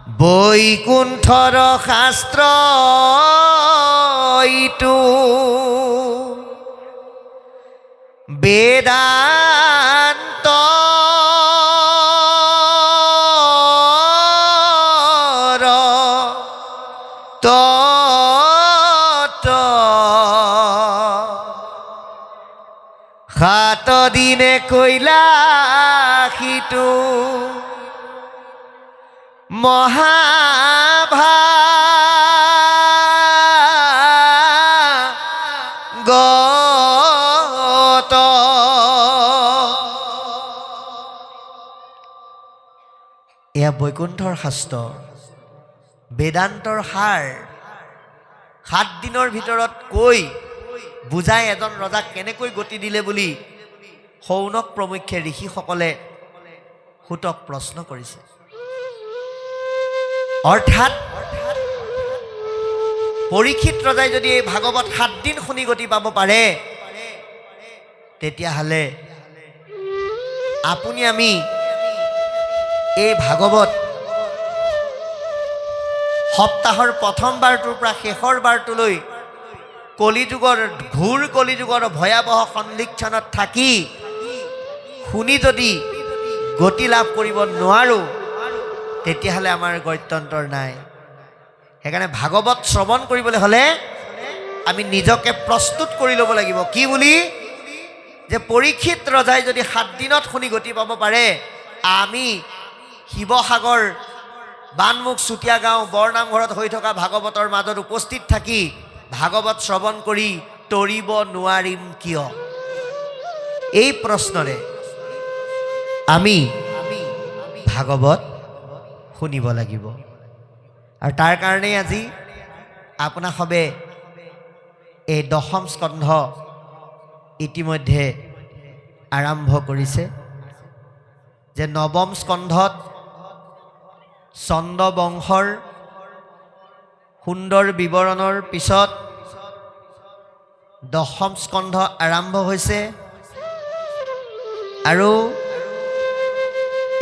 বৈকুণ্ঠৰ শাস্ত্ৰ ইটো বেদান্ত সাত দিনে কৈলাসিটো মহাভাগত এয়া বৈকুণ্ঠৰ শাস্ত্ৰ বেদান্তৰ সাৰ 7 দিনৰ ভিতৰত কৈ বুজাই এজন ৰজাক কেনেকৈ গতি দিলে বুলি শৌনক প্ৰমুখ্যে ঋষিসকলে সুতক প্ৰশ্ন কৰিছে। অৰ্থাৎ পৰীক্ষিত ৰজাই যদি এই ভাগৱত 7 দিন শুনি গতি পাব পাৰে তেতিয়াহ'লে আপুনি আমি এই ভাগৱত সপ্তাহৰ প্ৰথম বাৰটোৰ পৰা শেষৰ বাৰটোলৈ কলিযুগৰ ঘূৰ কলিযুগৰ ভয়াৱহ সন্ধিক্ষণত থাকি শুনি যদি গতি লাভ কৰিব নোৱাৰোঁ তেতিয়াহ'লে আমাৰ গত্যন্তৰ নাই। সেইকাৰণে ভাগৱত শ্ৰৱণ কৰিবলৈ হ'লে আমি নিজকে প্ৰস্তুত কৰি ল'ব লাগিব। কি বুলি যে পৰীক্ষিত ৰজাই যদি 7 দিনত শুনি গতি পাব পাৰে আমি শিৱসাগৰ বানমুখ চুতীয়া গাঁও বৰনামঘৰত হৈ থকা ভাগৱতৰ মাজত উপস্থিত থাকি ভাগৱত শ্ৰৱণ কৰি তৰিব নোৱাৰিম কিয়? এই প্ৰশ্নৰে আমি ভাগৱত শুনিব লাগিব। আৰু তাৰ কাৰণেই আজি আপোনাক সবে এই 10ম স্কন্ধ ইতিমধ্যে আৰম্ভ কৰিছে যে 9ম স্কন্ধত চন্দ বংশৰ সুন্দৰ বিৱৰণৰ পিছত 10ম স্কন্ধ আৰম্ভ হৈছে। আৰু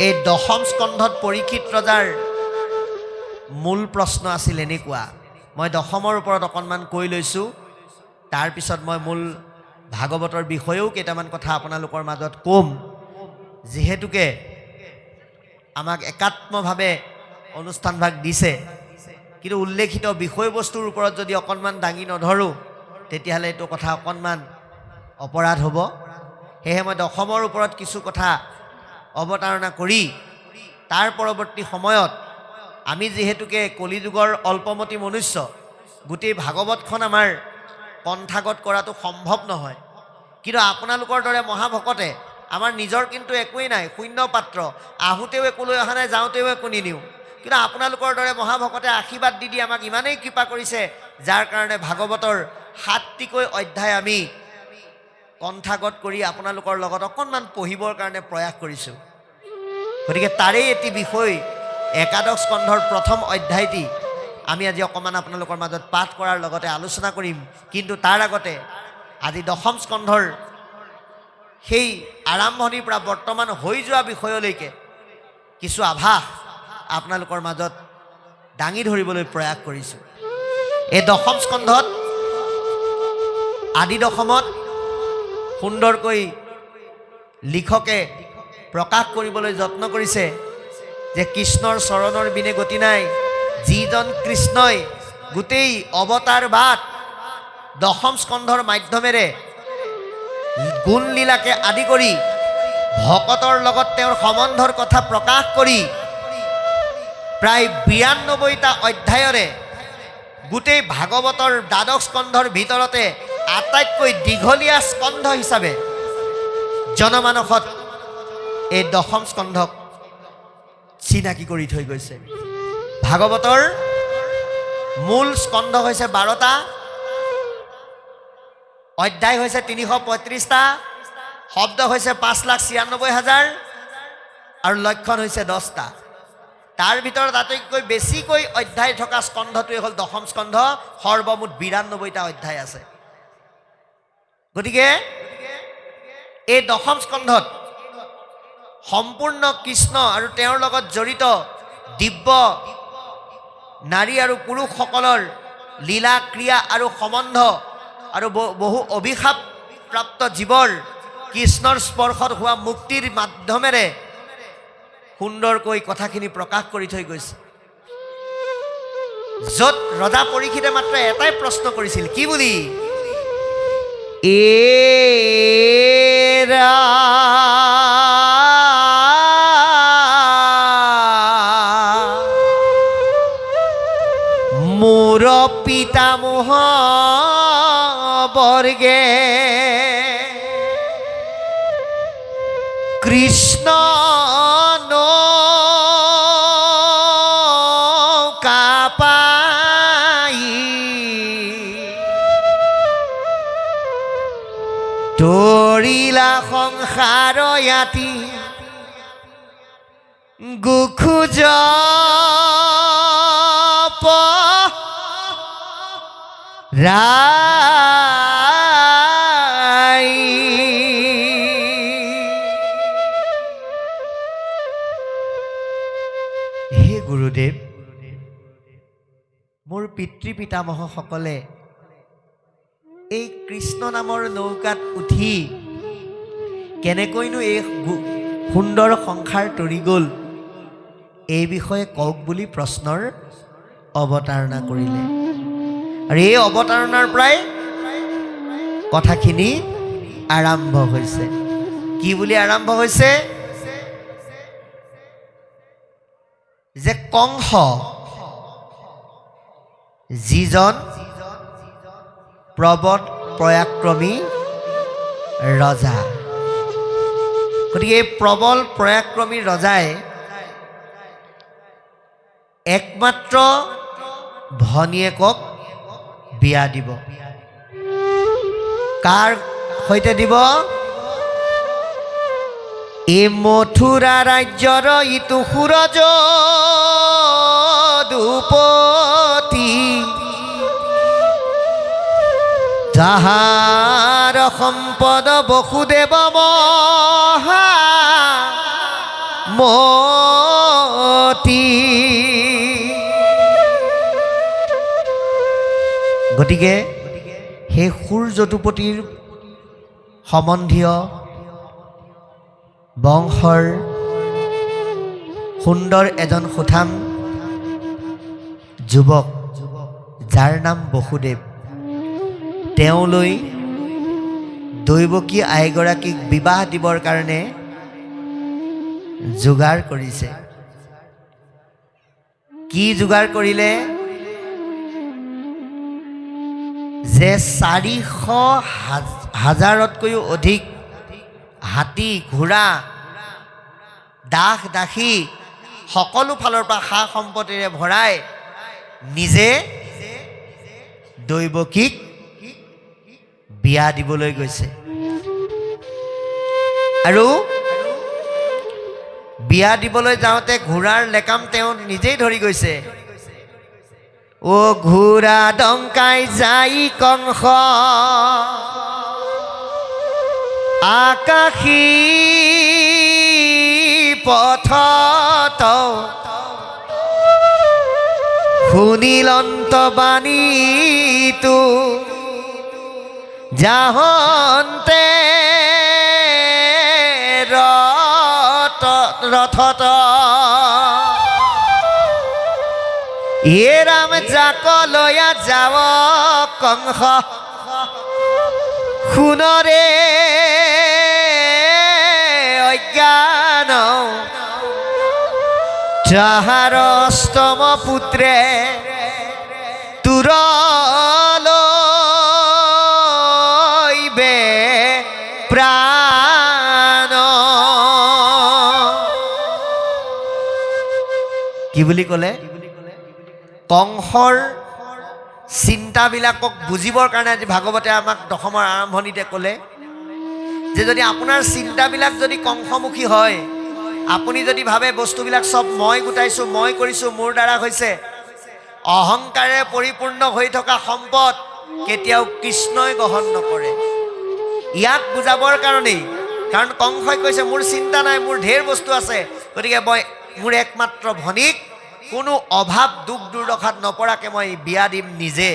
এই 10ম স্কন্ধত পৰীক্ষিত ৰজাৰ মূল প্ৰশ্ন আছিল এনেকুৱা, মই 10মৰ ওপৰত অকণমান কৈ লৈছোঁ, তাৰপিছত মই মূল ভাগৱতৰ বিষয়েও কেইটামান কথা আপোনালোকৰ মাজত ক'ম। যিহেতুকে আমাক একাত্মভাৱে অনুষ্ঠানভাগ দিছে, কিন্তু উল্লেখিত বিষয়বস্তুৰ ওপৰত যদি অকণমান দাঙি নধৰোঁ তেতিয়াহ'লে এইটো কথা অকণমান অপৰাধ হ'ব। সেয়েহে মই 10মৰ ওপৰত কিছু কথা অৱতাৰণা কৰি তাৰ পৰৱৰ্তী সময়ত আমি যিহেতুকে কলিযুগৰ অল্পমতি মনুষ্য, গোটেই ভাগৱতখন আমাৰ কণ্ঠাগত কৰাটো সম্ভৱ নহয়। কিন্তু আপোনালোকৰ দৰে মহাভকতে আমাৰ নিজৰ কিন্তু একোৱেই নাই, শূন্য পাত্ৰ, আহোঁতেও একো লৈ অহা নাই, যাওঁতেও একো নিনিওঁ। কিন্তু আপোনালোকৰ দৰে মহাভকতে আশীৰ্বাদ দি আমাক ইমানেই কৃপা কৰিছে, যাৰ কাৰণে ভাগৱতৰ 7টিকৈ অধ্যায় আমি কণ্ঠাগত কৰি আপোনালোকৰ লগত অকণমান পঢ়িবৰ কাৰণে প্ৰয়াস কৰিছোঁ। গতিকে তাৰেই এটি বিষয় একাদশ স্কন্ধৰ প্ৰথম অধ্যায়টি আমি আজি অকণমান আপোনালোকৰ মাজত পাঠ কৰাৰ লগতে আলোচনা কৰিম। কিন্তু তাৰ আগতে আজি 10ম স্কন্ধৰ সেই আৰম্ভণিৰ পৰা বৰ্তমান হৈ যোৱা বিষয়লৈকে কিছু আভাস আপোনালোকৰ মাজত দাঙি ধৰিবলৈ প্ৰয়াস কৰিছোঁ। এই 10ম স্কন্ধত আদি দশমত সুন্দৰকৈ লিখকে প্ৰকাশ কৰিবলৈ যত্ন কৰিছে যে কৃষ্ণৰ চৰণৰ বিনে গতি নাই। যিজন কৃষ্ণই গোটেই অৱতাৰ বাদ 10ম স্কন্ধৰ মাধ্যমেৰে গুণ লীলাকে আদি কৰি ভকতৰ লগত তেওঁৰ সম্বন্ধৰ কথা প্ৰকাশ কৰি প্ৰায় 92টা অধ্যায়ৰে গোটেই ভাগৱতৰ দ্বাদশ স্কন্ধৰ ভিতৰতে আটাইতকৈ দীঘলীয়া স্কন্ধ হিচাপে জনমানসত এই 10ম স্কন্ধক চিনাকি কৰি থৈ গৈছে। ভাগৱতৰ মূল স্কন্ধ হৈছে 12টা, অধ্যায় হৈছে 335টা, শব্দ হৈছে 5,96,000 আৰু লক্ষণ হৈছে 10টা। তাৰ ভিতৰত আটাইতকৈ বেছিকৈ অধ্যায় থকা স্কন্ধটোৱে হ'ল 10ম স্কন্ধ। সৰ্বমুঠ 92টা অধ্যায় আছে। গতিকে এই 10ম স্কন্ধত সম্পূৰ্ণ কৃষ্ণ আৰু তেওঁৰ লগত জড়িত দিব্য নাৰী আৰু পুৰুষসকলৰ লীলা ক্ৰিয়া আৰু সম্বন্ধ আৰু বহু অভিশাপ প্ৰাপ্ত জীৱৰ কৃষ্ণৰ স্পৰ্শত হোৱা মুক্তিৰ মাধ্যমেৰে সুন্দৰকৈ কথাখিনি প্ৰকাশ কৰি থৈ গৈছে। য'ত ৰজা পৰীক্ষিতে মাত্ৰ এটাই প্ৰশ্ন কৰিছিল, কি বুলি? এৰা মোৰ পিতামহ বৰ্গে কৃষ্ণ তৰিলা সংসাৰ ইয়াতি গুখোজ ৰাই। হে গুৰুদেৱ, মোৰ পিতৃ পিতামহসকলে এই কৃষ্ণ নামৰ নৌকাত উঠি কেনেকৈনো এই সুন্দৰ সংসাৰ তৰি গ'ল, এই বিষয়ে কওক বুলি প্ৰশ্নৰ অৱতাৰণা কৰিলে। আৰু এই অৱতাৰণাৰ পৰাই কথাখিনি আৰম্ভ হৈছে। কি বুলি আৰম্ভ হৈছে? যে কংস যিজন প্ৰবল প্ৰয়াক্ৰমী ৰজা, গতিকে এই প্ৰবল প্ৰয়াক্ৰমী ৰজাই একমাত্ৰ ভনীয়েকক বিয়া দিব। কাৰ সৈতে দিব? এই মথুৰা ৰাজ্যৰ ইটো সুৰজ দুপতি, যাহাৰ সম্পদ বসুদেৱ মহামতি। গতিকে সেই সূৰ্যদুপতিৰ সম্বন্ধীয় বংশৰ সুন্দৰ এজন সুঠাম যুৱক, যাৰ নাম বসুদেৱ, তেওঁলৈ দৈৱকী আইগৰাকীক বিবাহ দিবৰ কাৰণে যোগাৰ কৰিছে। কি যোগাৰ কৰিলে? যে 400,000তকৈও অধিক হাতী ঘোঁৰা দাস দাসী সকলো ফালৰ পৰা সা সম্পত্তিৰে ভৰাই নিজে দৈৱকীক বিয়া দিবলৈ গৈছে। আৰু বিয়া দিবলৈ যাওঁতে ঘোঁৰাৰ লেকাম তেওঁ নিজেই ধৰি গৈছে। ও ঘোঁৰা ডংকাই যাই কংস আকাশী পথত, শুনিলন্ত বাণীটো যাহন্তে ৰথত। এ ৰাম যাক লয়া যাৱ কংস, শুনৰে অজ্ঞান, যাহাৰ অষ্টম পুত্ৰে তুৰলৈবে প্ৰাণ। কি বুলি ক'লে? কংসৰ চিন্তাবিলাকক বুজিবৰ কাৰণে আজি ভাগৱতে আমাক দশমৰ আৰম্ভণিতে ক'লে যে যদি আপোনাৰ চিন্তাবিলাক যদি কংসমুখী হয়, আপুনি যদি ভাবে বস্তুবিলাক চব মই গোটাইছোঁ, মই কৰিছোঁ, মোৰ দ্বাৰা হৈছে, অহংকাৰে পৰিপূৰ্ণ হৈ থকা সম্পদ কেতিয়াও কৃষ্ণই গ্ৰহণ নকৰে। ইয়াক বুজাবৰ কাৰণেই, কাৰণ কংসই কৈছে মোৰ চিন্তা নাই, মোৰ ঢেৰ বস্তু আছে, গতিকে মই মোৰ একমাত্ৰ ভনীক কোনো অভাৱ দুখ দুৰ্দশাত নপৰাকৈ মই বিয়া দিম নিজে।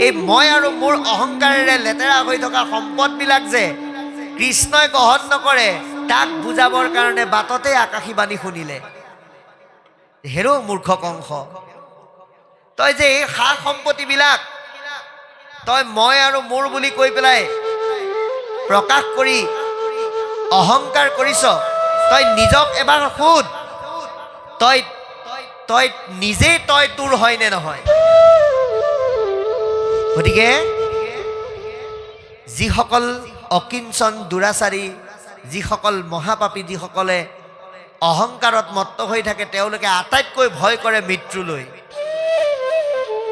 এই মই আৰু মোৰ অহংকাৰেৰে লেতেৰা হৈ থকা সম্পদবিলাক যে কৃষ্ণই গ্ৰহণ নকৰে, তাক বুজাবৰ কাৰণে বাটতে আকাশী বাণী শুনিলে। হেৰ' মূৰ্খ কংস, তই যে এই সা সম্পত্তিবিলাক তই মই আৰু মোৰ বুলি কৈ পেলাই প্ৰকাশ কৰি অহংকাৰ কৰিছ, তই নিজক এবাৰ সোধ, তই তই নিজেই তই তোৰ হয়নে নহয়? গতিকে যিসকল অকিঞ্চন দুৰাচাৰী, যিসকল মহাপাপী, যিসকলে অহংকাৰত মত্ত হৈ থাকে, তেওঁলোকে আটাইতকৈ ভয় কৰে মৃত্যুলৈ।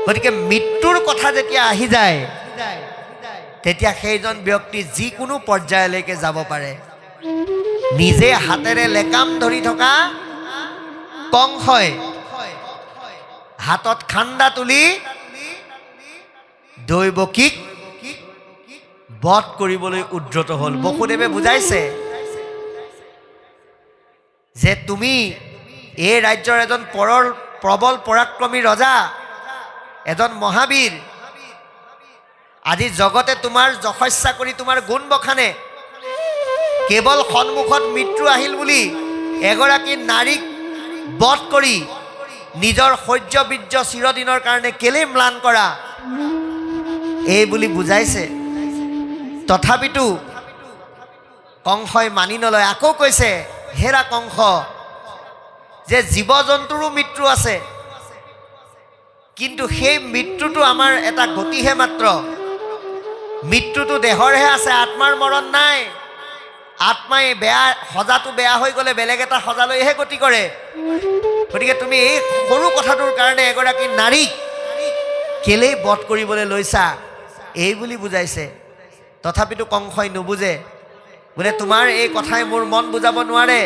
গতিকে মৃত্যুৰ কথা যেতিয়া আহি যায়, তেতিয়া সেইজন ব্যক্তি যিকোনো পৰ্যায়লৈকে যাব পাৰে। নিজে হাতেৰে লেকাম ধৰি থকা কংসই হাতত খাণ্ডা তুলি দৈৱকীক বধ কৰিবলৈ উদ্যত হ'ল। বসুদেৱে বুজাইছে যে তুমি এই ৰাজ্যৰ এজন প্ৰবল পৰাক্ৰমী ৰজা, এজন মহাবীৰ, আজি জগতে তোমাৰ যশস্যা কৰি তোমাৰ গুণ বখানে। কেৱল সন্মুখত মৃত্যু আহিল বুলি এগৰাকী নাৰীক বধ কৰি নিজৰ শৌৰ্য বীৰ্য চিৰদিনৰ কাৰণে কেলে ম্লান কৰা, এই বুলি বুজাইছে। তথাপিতো কংসই মানি নলয়, আকৌ কৈছে, হেৰা কংস, যে জীৱ জন্তুৰো মৃত্যু আছে, কিন্তু সেই মৃত্যুটো আমাৰ এটা গতিহে মাত্ৰ। মৃত্যুটো দেহৰহে আছে, আত্মাৰ মৰণ নাই। আত্মাই বেয়া সজাটো বেয়া হৈ গ'লে বেলেগ এটা সজালৈহে গতি কৰে। গতিকে তুমি এই সৰু কথাটোৰ কাৰণে এগৰাকী নাৰীক কেলেই বধ কৰিবলৈ লৈছা, এই বুলি বুজাইছে। তথাপিতো কংসই নুবুজে, বোলে তোমাৰ এই কথাই মোৰ মন বুজাব নোৱাৰে,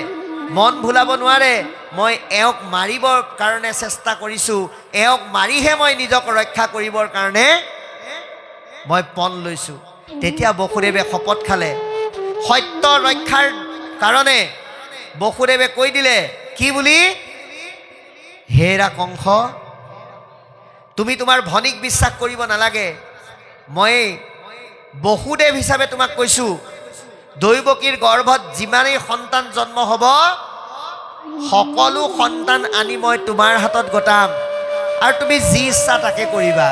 মন ভুলাব নোৱাৰে। মই এওঁক মাৰিবৰ কাৰণে চেষ্টা কৰিছোঁ, এওঁক মাৰিহে মই নিজক ৰক্ষা কৰিবৰ কাৰণে মই পণ লৈছোঁ। তেতিয়া বসুদেৱে শপত খালে, সত্য ৰক্ষাৰ কাৰণে বসুদেৱে কৈ দিলে কি বুলি, হেৰা কংস, তুমি তোমাৰ ভনীক বিশ্বাস কৰিব নালাগে। মই বসুদেৱ হিচাপে তোমাক কৈছোঁ, দৈৱকীৰ গৰ্ভত যিমানেই সন্তান জন্ম হ'ব, সকলো সন্তান আনি মই তোমাৰ হাতত গতাম, আৰু তুমি যি ইচ্ছা তাকে কৰিবা।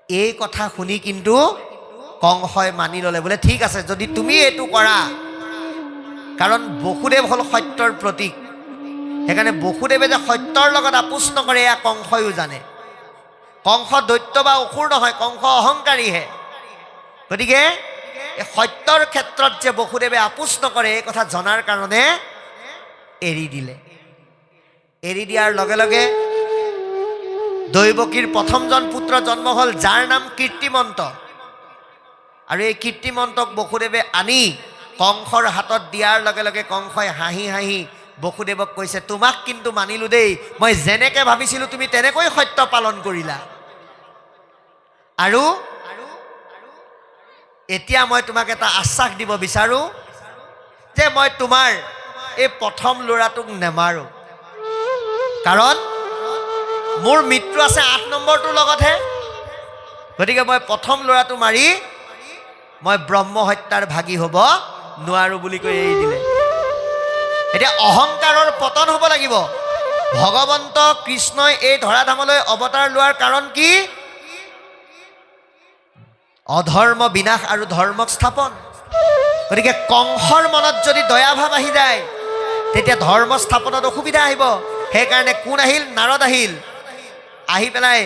এই কথা শুনি কিন্তু কংসই মানি ল'লে, বোলে ঠিক আছে যদি তুমি এইটো কৰা। কাৰণ বসুদেৱ হ'ল সত্যৰ প্ৰতীক, সেইকাৰণে বসুদেৱে যে সত্যৰ লগত আপোচ নকৰে এয়া কংসইও জানে। কংস দৈত্য বা অসুৰ নহয়, কংস অহংকাৰীহে। গতিকে এই সত্যৰ ক্ষেত্ৰত যে বসুদেৱে আপোচ নকৰে, এই কথা জনাৰ কাৰণে এৰি দিলে। এৰি দিয়াৰ লগে লগে দৈৱকীৰ প্ৰথমজন পুত্ৰ জন্ম হ'ল, যাৰ নাম কীৰ্তিমন্ত। আৰু এই কীৰ্তিমন্তক বসুদেৱে আনি কংসৰ হাতত দিয়াৰ লগে লগে কংসই হাঁহি হাঁহি বসুদেৱক কৈছে, তোমাক কিন্তু মানিলোঁ দেই, মই যেনেকৈ ভাবিছিলোঁ তুমি তেনেকৈ সত্য পালন কৰিলা। আৰু এতিয়া মই তোমাক এটা আশ্বাস দিব বিচাৰোঁ যে মই তোমাৰ এই প্ৰথম ল'ৰাটোক নেমাৰোঁ, কাৰণ মোৰ মৃত্যু আছে 8 নম্বৰটোৰ লগতহে। গতিকে মই প্ৰথম ল'ৰাটো মাৰি মই ব্ৰহ্ম হত্যাৰ ভাগী হ'ব নোৱাৰোঁ বুলি কৈ এৰি দিলে। এতিয়া অহংকাৰৰ পতন হ'ব লাগিব। ভগৱন্ত কৃষ্ণই এই ধৰাধামলৈ অৱতাৰ লোৱাৰ কাৰণ কি? অধৰ্ম বিনাশ আৰু ধৰ্মক স্থাপন। গতিকে কংসৰ মনত যদি দয়াভাৱ আহি যায়, তেতিয়া ধৰ্ম স্থাপনত অসুবিধা আহিব। সেইকাৰণে কোন আহিল? নাৰদ আহিল। আহি পেলাই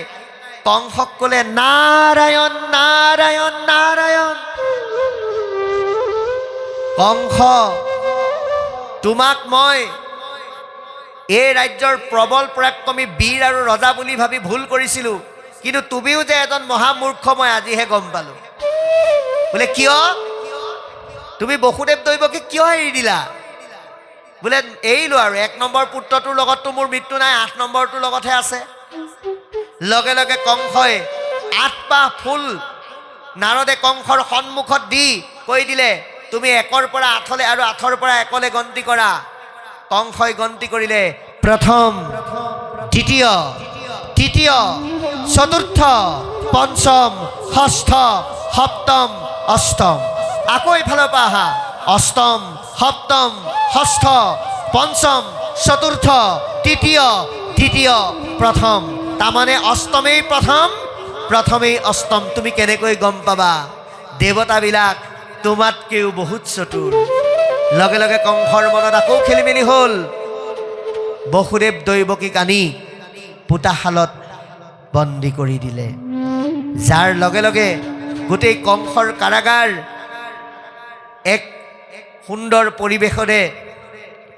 কংসক ক'লে, নাৰায়ণ নাৰায়ণ নাৰায়ণ। কংস, তোমাক মই এই ৰাজ্যৰ প্ৰবল পৰাক্ৰমী বীৰ আৰু ৰজা বুলি ভাবি ভুল কৰিছিলোঁ, কিন্তু তুমিও যে এজন মহামূৰ্খ মই আজিহে গম পালোঁ। বোলে কিয়? তুমি বসুদেৱ দৈৱকীক কিয় এৰি দিলা? বোলে এৰিলোঁ, আৰু 1 নম্বৰ পুত্ৰটোৰ লগততো মোৰ মৃত্যু নাই, 8 নম্বৰটোৰ লগতহে আছে। লগে লগে কংসই 8 পাহ ফুল নাৰদে কংসৰ সন্মুখত দি কৈ দিলে, তুমি 1ৰ পৰা 8লৈ আৰু 8ৰ পৰা 1লৈ গন্তি কৰা। কংসই গন্তি কৰিলে, প্ৰথম, দ্বিতীয়, তৃতীয়, চতুৰ্থ, পঞ্চম, ষষ্ঠ, সপ্তম, অষ্টম। আকৌ এইফালৰ পৰা আহা, অষ্টম, সপ্তম, ষষ্ঠ, পঞ্চম, চতুৰ্থ, তৃতীয়, দ্বিতীয়, প্ৰথম। তাৰমানে অষ্টমেই প্ৰথম, প্ৰথমেই অষ্টম। তুমি কেনেকৈ গম পাবা? দেৱতাবিলাক তোমাতকৈও বহুত চতুৰ। লগে লগে কংসৰ মনত আকৌ খেলি মেলি হ'ল। বসুদেৱ দৈৱকীক আনি পোতাশালত বন্দী কৰি দিলে, যাৰ লগে লগে গোটেই কংসৰ কাৰাগাৰ এক সুন্দৰ পৰিৱেশৰে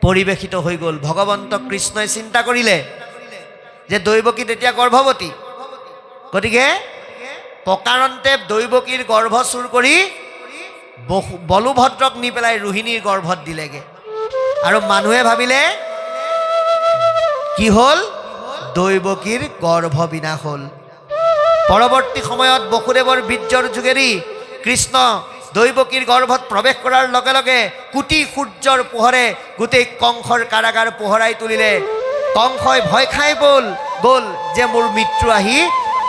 পৰিৱেশিত হৈ গ'ল। ভগৱন্ত কৃষ্ণই চিন্তা কৰিলে যে দৈৱকী তেতিয়া গৰ্ভৱতী, গতিকে প্ৰকাৰন্তে দৈৱকীৰ গৰ্ভ চুৰ কৰি বলুভদ্ৰক নি পেলাই ৰোহিণীৰ গৰ্ভত দিলেগৈ। আৰু মানুহে ভাবিলে কি হ'ল? দৈৱকীৰ গৰ্ভ বিনাশ হ'ল। পৰৱৰ্তী সময়ত বসুদেৱৰ বীৰ্যৰ যোগেদি কৃষ্ণ দৈৱকীৰ গৰ্ভত প্ৰৱেশ কৰাৰ লগে লগে কোটি সূৰ্যৰ পোহৰে গোটেই কংসৰ কাৰাগাৰ পোহৰাই তুলিলে। কংসই ভয় খাই গ'ল যে মোৰ মৃত্যু আহি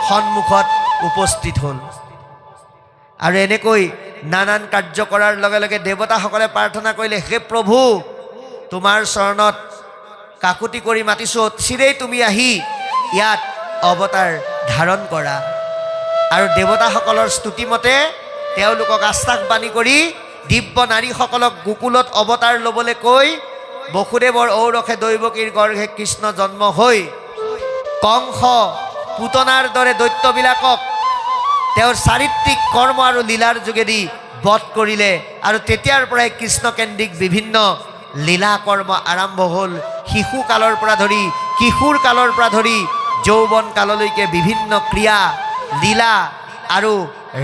সন্মুখত উপস্থিত হ'ল। আৰু এনেকৈ নানান কাৰ্য কৰাৰ লগে লগে দেৱতাসকলে প্ৰাৰ্থনা কৰিলে, হে প্ৰভু, তোমাৰ চৰণত কাকুতি কৰি মাতিছোঁ, চিৰেই তুমি আহি ইয়াত অৱতাৰ ধাৰণ কৰা। আৰু দেৱতাসকলৰ স্তুতিমতে তেওঁলোকক আশ্বাসবাণী কৰি দিব্য নাৰীসকলক গোকুলত অৱতাৰ ল'বলৈ কৈ বসুদেৱৰ ঔৰসে দৈৱকীৰ গৰ্ভে কৃষ্ণ জন্ম হৈ কংস পুতনাৰ দৰে দৈত্যবিলাকক তেওঁৰ চাৰিত্ৰিক কৰ্ম আৰু লীলাৰ যোগেদি বধ কৰিলে। আৰু তেতিয়াৰ পৰাই কৃষ্ণকেন্দ্ৰিক বিভিন্ন লীলা কৰ্ম আৰম্ভ হ'ল। শিশুকালৰ পৰা ধৰি কিশোৰ কালৰ পৰা ধৰি যৌৱন কাললৈকে বিভিন্ন ক্ৰিয়া লীলা আৰু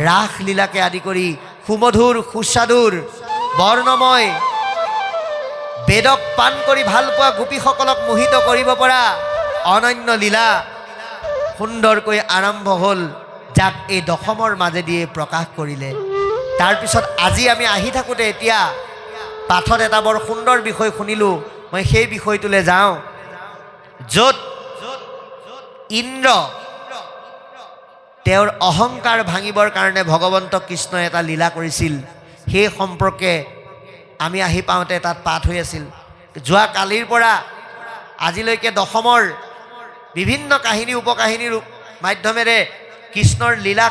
ৰাস লীলাকে আদি কৰি সুমধুৰ সুস্বাদুৰ বৰ্ণময় বেদক পান কৰি ভাল পোৱা গোপীসকলক মোহিত কৰিব পৰা অনন্য লীলা সুন্দৰকৈ আৰম্ভ হ'ল, যাক এই দশমৰ মাজেদিয়ে প্ৰকাশ কৰিলে। তাৰপিছত আজি আমি আহি থাকোঁতে এতিয়া পাঠত এটা বৰ সুন্দৰ বিষয় শুনিলোঁ। মই সেই বিষয়টোলৈ যাওঁ, য'ত ইন্দ্ৰ তেওঁৰ অহংকাৰ ভাঙিবৰ কাৰণে ভগৱন্ত কৃষ্ণই এটা লীলা কৰিছিল। সেই সম্পৰ্কে আমি আহি পাওঁতে তাত পাঠ হৈ আছিল। যোৱা কালিৰ পৰা আজিলৈকে দশমৰ বিভিন্ন কাহিনী উপকাহিনীৰ মাধ্যমেৰে কৃষ্ণৰ লীলা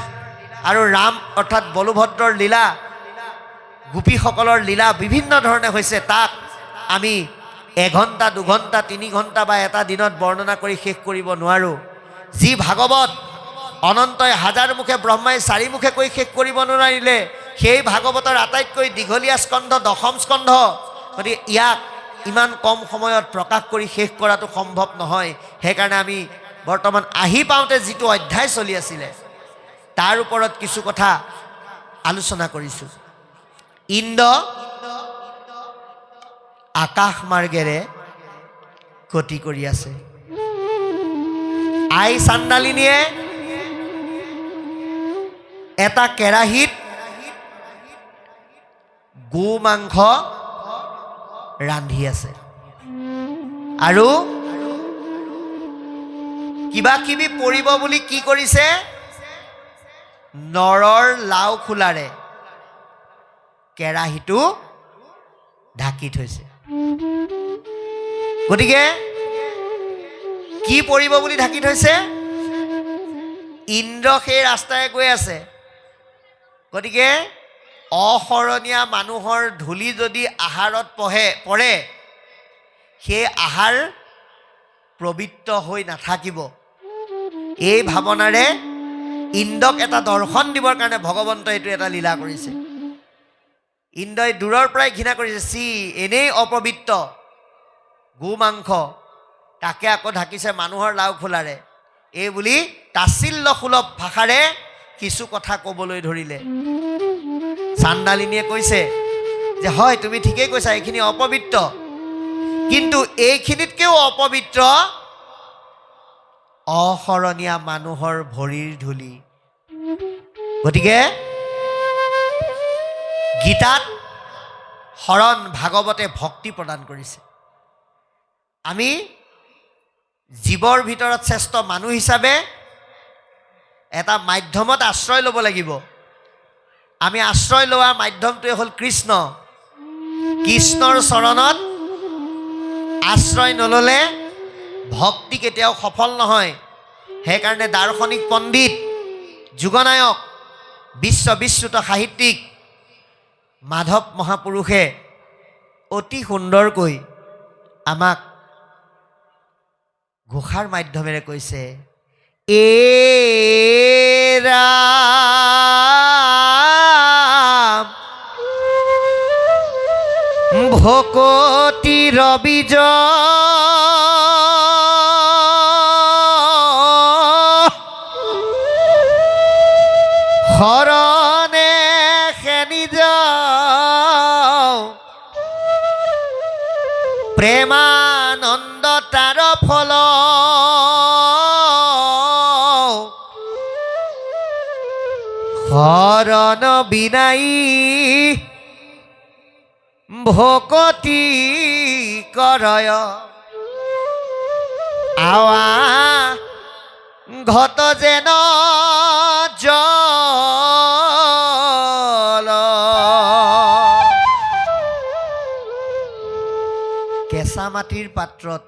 আৰু ৰাম অৰ্থাৎ বলুভদ্ৰৰ লীলা, গোপীসকলৰ লীলা বিভিন্ন ধৰণে হৈছে। তাক আমি এঘণ্টা, দুঘণ্টা, 3 ঘণ্টা বা এটা দিনত বৰ্ণনা কৰি শেষ কৰিব নোৱাৰোঁ। যি ভাগৱত অনন্তই 1000 মুখে, ব্ৰহ্মাই 4 মুখে কৈ শেষ কৰিব নোৱাৰিলে, সেই ভাগৱতৰ আটাইতকৈ দীঘলীয়া স্কন্ধ দশম স্কন্ধ। গতিকে ইয়াক ইমান কম সময়ত প্ৰকাশ কৰি শেষ কৰাটো সম্ভৱ নহয়। সেইকাৰণে আমি বৰ্তমান আহি পাওঁতে যিটো অধ্যায় চলি আছিলে তাৰ ওপৰত কিছু কথা আলোচনা কৰিছোঁ। ইন্দ্ৰ আকাশ মাৰ্গেৰে গতি কৰি আছে। আই চাণ্ডালিনীয়ে এটা কেৰাহীত গো মাংস ৰান্ধি আছে আৰু কিবা কিবি পৰিব বুলি কি কৰিছে? নৰৰ লাও খোলাৰে কেৰাহীটো ঢাকি থৈছে। গতিকে কি পৰিব বুলি ঢাকি থৈছে? ইন্দ্ৰ সেই ৰাস্তাৰে গৈ আছে। গতিকে অশৰণীয়া মানুহৰ ধূলি যদি আহাৰত পৰে, সেই আহাৰ পবিত্ৰ হৈ নাথাকিব। এই ভাৱনাৰে ইন্দ্ৰক এটা দৰ্শন দিবৰ কাৰণে ভগৱন্তই এইটো এটা লীলা কৰিছে। ইন্দ্ৰই দূৰৰ পৰাই ঘৃণা কৰিছে, চি এনেই অপবিত্ৰ গো মাংস, তাকে আকৌ ঢাকিছে মানুহৰ লাও খোলাৰে। এই বুলি তাচ্ছিল্য সুলভ ভাষাৰে কিছু কথা ক'বলৈ ধৰিলে। চাণ্ডালিনীয়ে কৈছে যে হয়, তুমি ঠিকেই কৈছা, এইখিনি অপবিত্ৰ, কিন্তু এইখিনিতকৈও অপবিত্ৰ অশৰণীয়া মানুহৰ ভৰিৰ ধূলি। গতিকে গীতাত শৰণ ভাগৱতে ভক্তি প্ৰদান কৰিছে। আমি জীৱৰ ভিতৰত শ্ৰেষ্ঠ মানুহ হিচাপে এটা মাধ্যমত আশ্ৰয় ল'ব লাগিব। আমি আশ্ৰয় লোৱা মাধ্যমটোৱে হ'ল কৃষ্ণ। কৃষ্ণৰ চৰণত আশ্ৰয় নল'লে ভক্তি কেতিয়াও সফল নহয়। সেইকাৰণে দাৰ্শনিক পণ্ডিত, যুগনায়ক, বিশ্ববিশ্ৰুত সাহিত্যিক মাধৱ মহাপুৰুষে অতি সুন্দৰকৈ আমাক ঘোষাৰ মাধ্যমেৰে কৈছে, এ ৰাম ভকতি ৰবিজ শৰণে নিজ প্ৰেমানন্দ তাৰ ফল শৰণ বিনাই ভকতি কৰয় আৱা ঘট যেন জল। কেঁচা মাটিৰ পাত্ৰত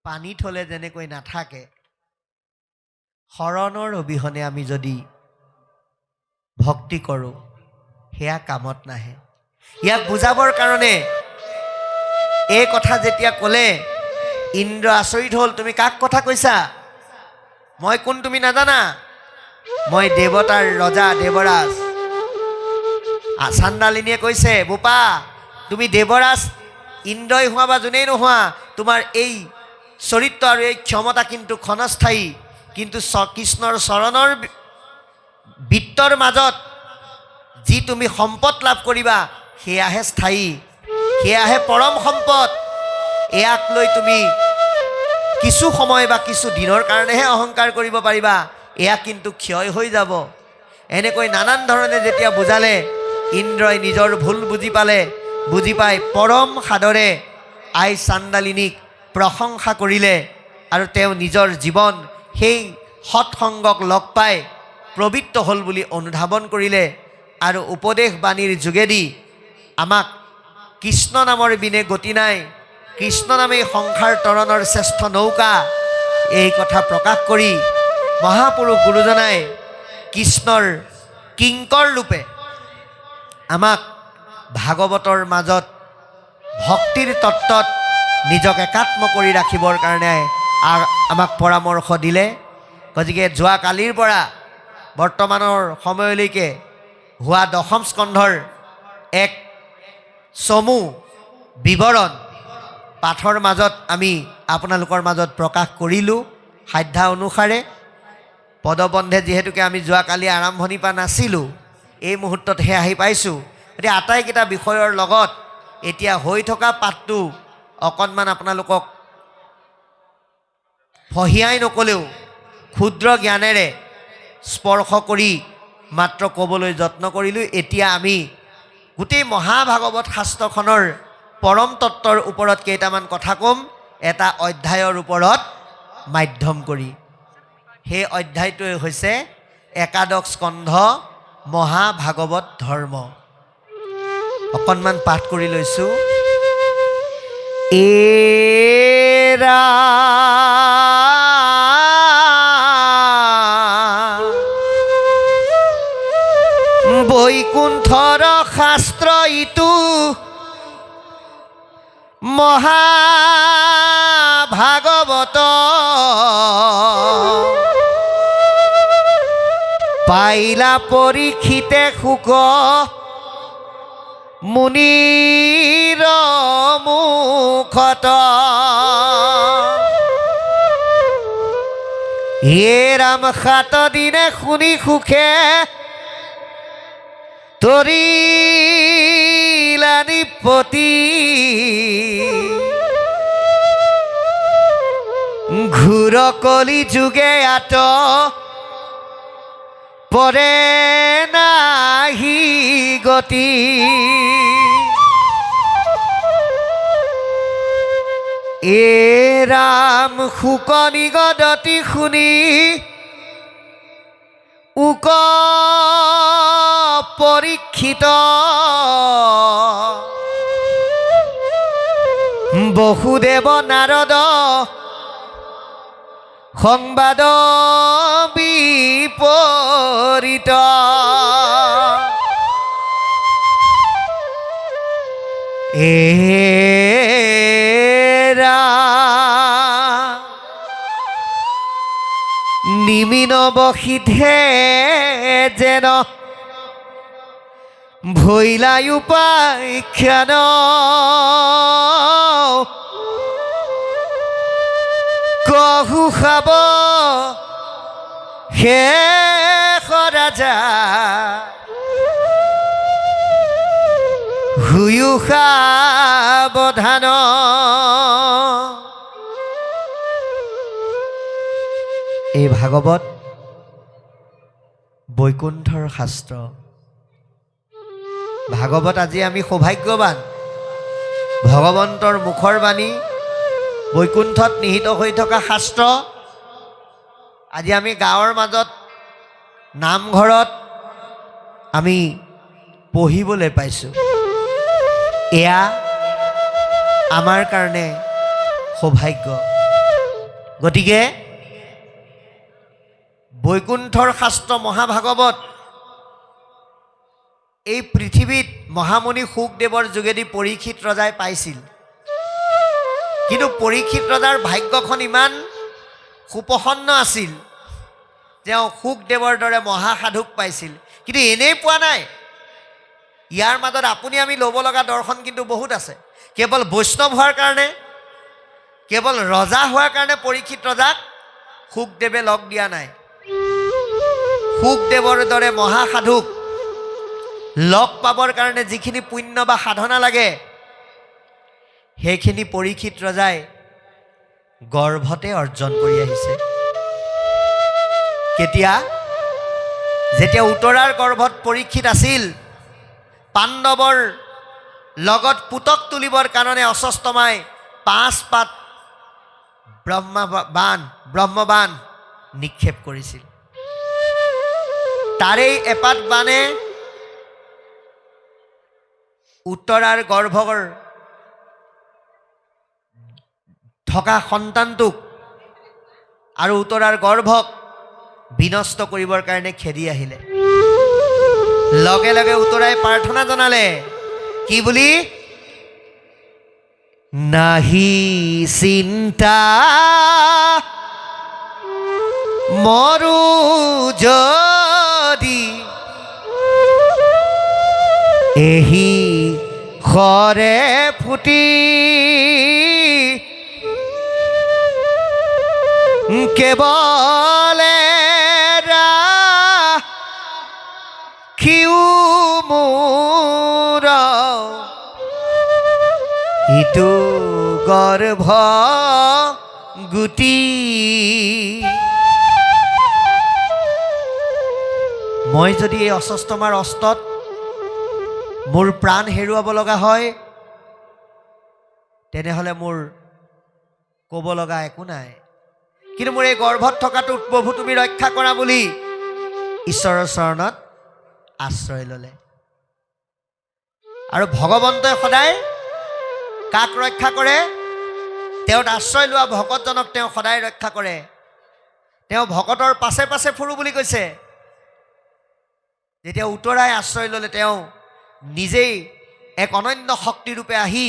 পানী থলে যেনেকৈ নাথাকে, শৰণৰ অবিহনে আমি যদি ভক্তি কৰোঁ সেয়া কামত নাহে। ইয়াক বুজাবৰ কাৰণে এই কথা যেতিয়া ক'লে ইন্দ্ৰ আচৰিত হ'ল, তুমি কাক কথা কৈছা? মই কোন তুমি নাজানা? মই দেৱতাৰ ৰজা দেৱৰাজ। চাণ্ডালিনীয়ে কৈছে, বোপা তুমি দেৱৰাজ ইন্দ্ৰই হোৱা বা যোনেই নোহোৱা, তোমাৰ এই চৰিত্ৰ আৰু এই ক্ষমতা কিন্তু ক্ষণস্থায়ী। কিন্তু কৃষ্ণৰ চৰণৰ বৃত্তৰ মাজত যি তুমি সম্পদ লাভ কৰিবা সেয়াহে স্থায়ী, সেয়াহে পৰম সম্পদ। এয়াক লৈ তুমি কিছু সময় বা কিছু দিনৰ কাৰণেহে অহংকাৰ কৰিব পাৰিবা, এয়া কিন্তু ক্ষয় হৈ যাব। এনেকৈ নানান ধৰণে যেতিয়া বুজালে, ইন্দ্ৰই নিজৰ ভুল বুজি পালে। বুজি পাই পৰম সাদৰে আই চাণ্ডালিনীক প্ৰশংসা কৰিলে আৰু তেওঁ নিজৰ জীৱন সেই সৎসংগক লগ পাই পবিত্ৰ হ'ল বুলি অনুধাৱন কৰিলে আৰু উপদেশ বাণীৰ যোগেদি আমাক কৃষ্ণ নামৰ বিনে গতি নাই, কৃষ্ণ নামেই সংসাৰ তৰণৰ শ্ৰেষ্ঠ নৌকা, এই কথা প্ৰকাশ কৰি মহাপুৰুষ গুৰুজনাই কৃষ্ণৰ কিংকৰ ৰূপে আমাক ভাগৱতৰ মাজত ভক্তিৰ তত্ত্বত নিজক একাত্ম কৰি ৰাখিবৰ কাৰণে আমাক পৰামৰ্শ দিলে। গতিকে যোৱাকালিৰ পৰা বৰ্তমানৰ সময়লৈকে হোৱা দশম স্কন্ধৰ এক চমু বিৱৰণ পাঠৰ মাজত আমি আপোনালোকৰ মাজত প্ৰকাশ কৰিলোঁ সাধ্য অনুসাৰে। পদবন্ধে যিহেতুকে আমি যোৱাকালি আৰম্ভণি পৰা নাছিলোঁ, এই মুহূৰ্ততহে আহি পাইছোঁ। গতিকে আটাইকেইটা বিষয়ৰ লগত এতিয়া হৈ থকা পাঠটো অকণমান আপোনালোকক ফহিয়াই নক'লেও ক্ষুদ্ৰ জ্ঞানেৰে স্পৰ্শ কৰি মাত্ৰ ক'বলৈ যত্ন কৰিলোঁ। এতিয়া আমি গোটেই মহাভাগৱত শাস্ত্ৰখনৰ পৰম তত্ত্বৰ ওপৰত কেইটামান কথা ক'ম, এটা অধ্যায়ৰ ওপৰত মাধ্যম কৰি। সেই অধ্যায়টোৱে হৈছে একাদশ স্কন্ধ মহাভাগৱত ধৰ্ম। অকণমান পাঠ কৰি লৈছোঁ। এৰা বৈকুণ্ঠৰ শাস্ত্ৰ ইটো মহাভাগৱত পাইলা পৰীক্ষিতে শুক মুনিৰ মুখত হে ৰাম 7 দিনে শুনি সুখে তৰিলা নিপতি ঘূৰ কলি যুগে আত পৰে নাহি গতি। এ ৰাম শুকনি গদতি শুনি উক পৰীক্ষিত বসুদেৱ নাৰদ সংবাদ বিপৰীত এৰা নিমিন বসিধে যেন ভৈলাই উপাখ্যান কহু খাব শেষ ৰাজা হুয়ু সাৱধান এই ভাগৱত বৈকুণ্ঠৰ শাস্ত্ৰ ভাগৱত আজি আমি সৌভাগ্যৱান ভগৱন্তৰ মুখৰ বাণী বৈকুণ্ঠত নিহিত হৈ থকা শাস্ত্ৰ আজি আমি গাঁৱৰ মাজত নামঘৰত আমি পঢ়িবলৈ পাইছোঁ এয়া আমাৰ কাৰণে সৌভাগ্য গতিকে বৈকুণ্ঠৰ শাস্ত্ৰ মহাভাগৱত এই পৃথিৱীত মহামুনি শুকদেৱৰ যোগেদি পৰীক্ষিত ৰজাই পাইছিল কিন্তু পৰীক্ষিত ৰজাৰ ভাগ্যখন ইমান সুপ্ৰসন্ন আছিল তেওঁ শুকদেৱৰ দৰে মহাসাধুক পাইছিল কিন্তু এনেই পোৱা নাই ইয়াৰ মাজত আপুনি আমি ল'ব লগা দৰ্শন কিন্তু বহুত আছে কেৱল বৈষ্ণৱ হোৱাৰ কাৰণে কেৱল ৰজা হোৱাৰ কাৰণে পৰীক্ষিত ৰজাক শুকদেৱে লগ দিয়া নাই শুকদেৱৰ দৰে মহাসাধুক লগ পাবৰ কাৰণে যিখিনি পুণ্য বা সাধনা লাগে সেইখিনি পৰীক্ষিত ৰজাই গৰ্ভতে অৰ্জন কৰি আহিছে কেতিয়া যেতিয়া উত্তৰাৰ গৰ্ভত পৰীক্ষিত আছিল পাণ্ডৱৰ লগত পুতক তুলিবৰ কাৰণে অশ্বস্থমাই 5 পাত ব্ৰহ্মবাণ নিক্ষেপ কৰিছিল তাৰেই এপাত বাণে উত্তৰাৰ গৰ্ভৰ থকা সন্তানটোক আৰু উত্তৰাৰ গৰ্ভক বিনষ্ট কৰিবৰ কাৰণে খেদি আহিলে লগে লগে উত্তৰাই প্ৰাৰ্থনা জনালে কি বুলি নাহি চিন্তা মৰু যদি এহি খৰে ফুটি কেৱলে ৰাখিও মোৰ ইটো গৰ্ভ গুটি মই যদি এই অশ্বস্থমাৰ অস্ত্ৰত মোৰ প্ৰাণ হেৰুৱাব লগা হয় তেনেহ'লে মোৰ ক'ব লগা একো নাই কিন্তু মোৰ এই গৰ্ভত থকাটো প্ৰভু তুমি ৰক্ষা কৰা বুলি ঈশ্বৰৰ চৰণত আশ্ৰয় ল'লে আৰু ভগৱন্তই সদায় কাক ৰক্ষা কৰে তেওঁত আশ্ৰয় লোৱা ভকতজনক তেওঁ সদায় ৰক্ষা কৰে তেওঁ ভকতৰ পাছে পাছে ফুৰো বুলি কৈছে যেতিয়া উত্তৰাই আশ্ৰয় ল'লে তেওঁ নিজেই এক অনন্য শক্তিৰূপে আহি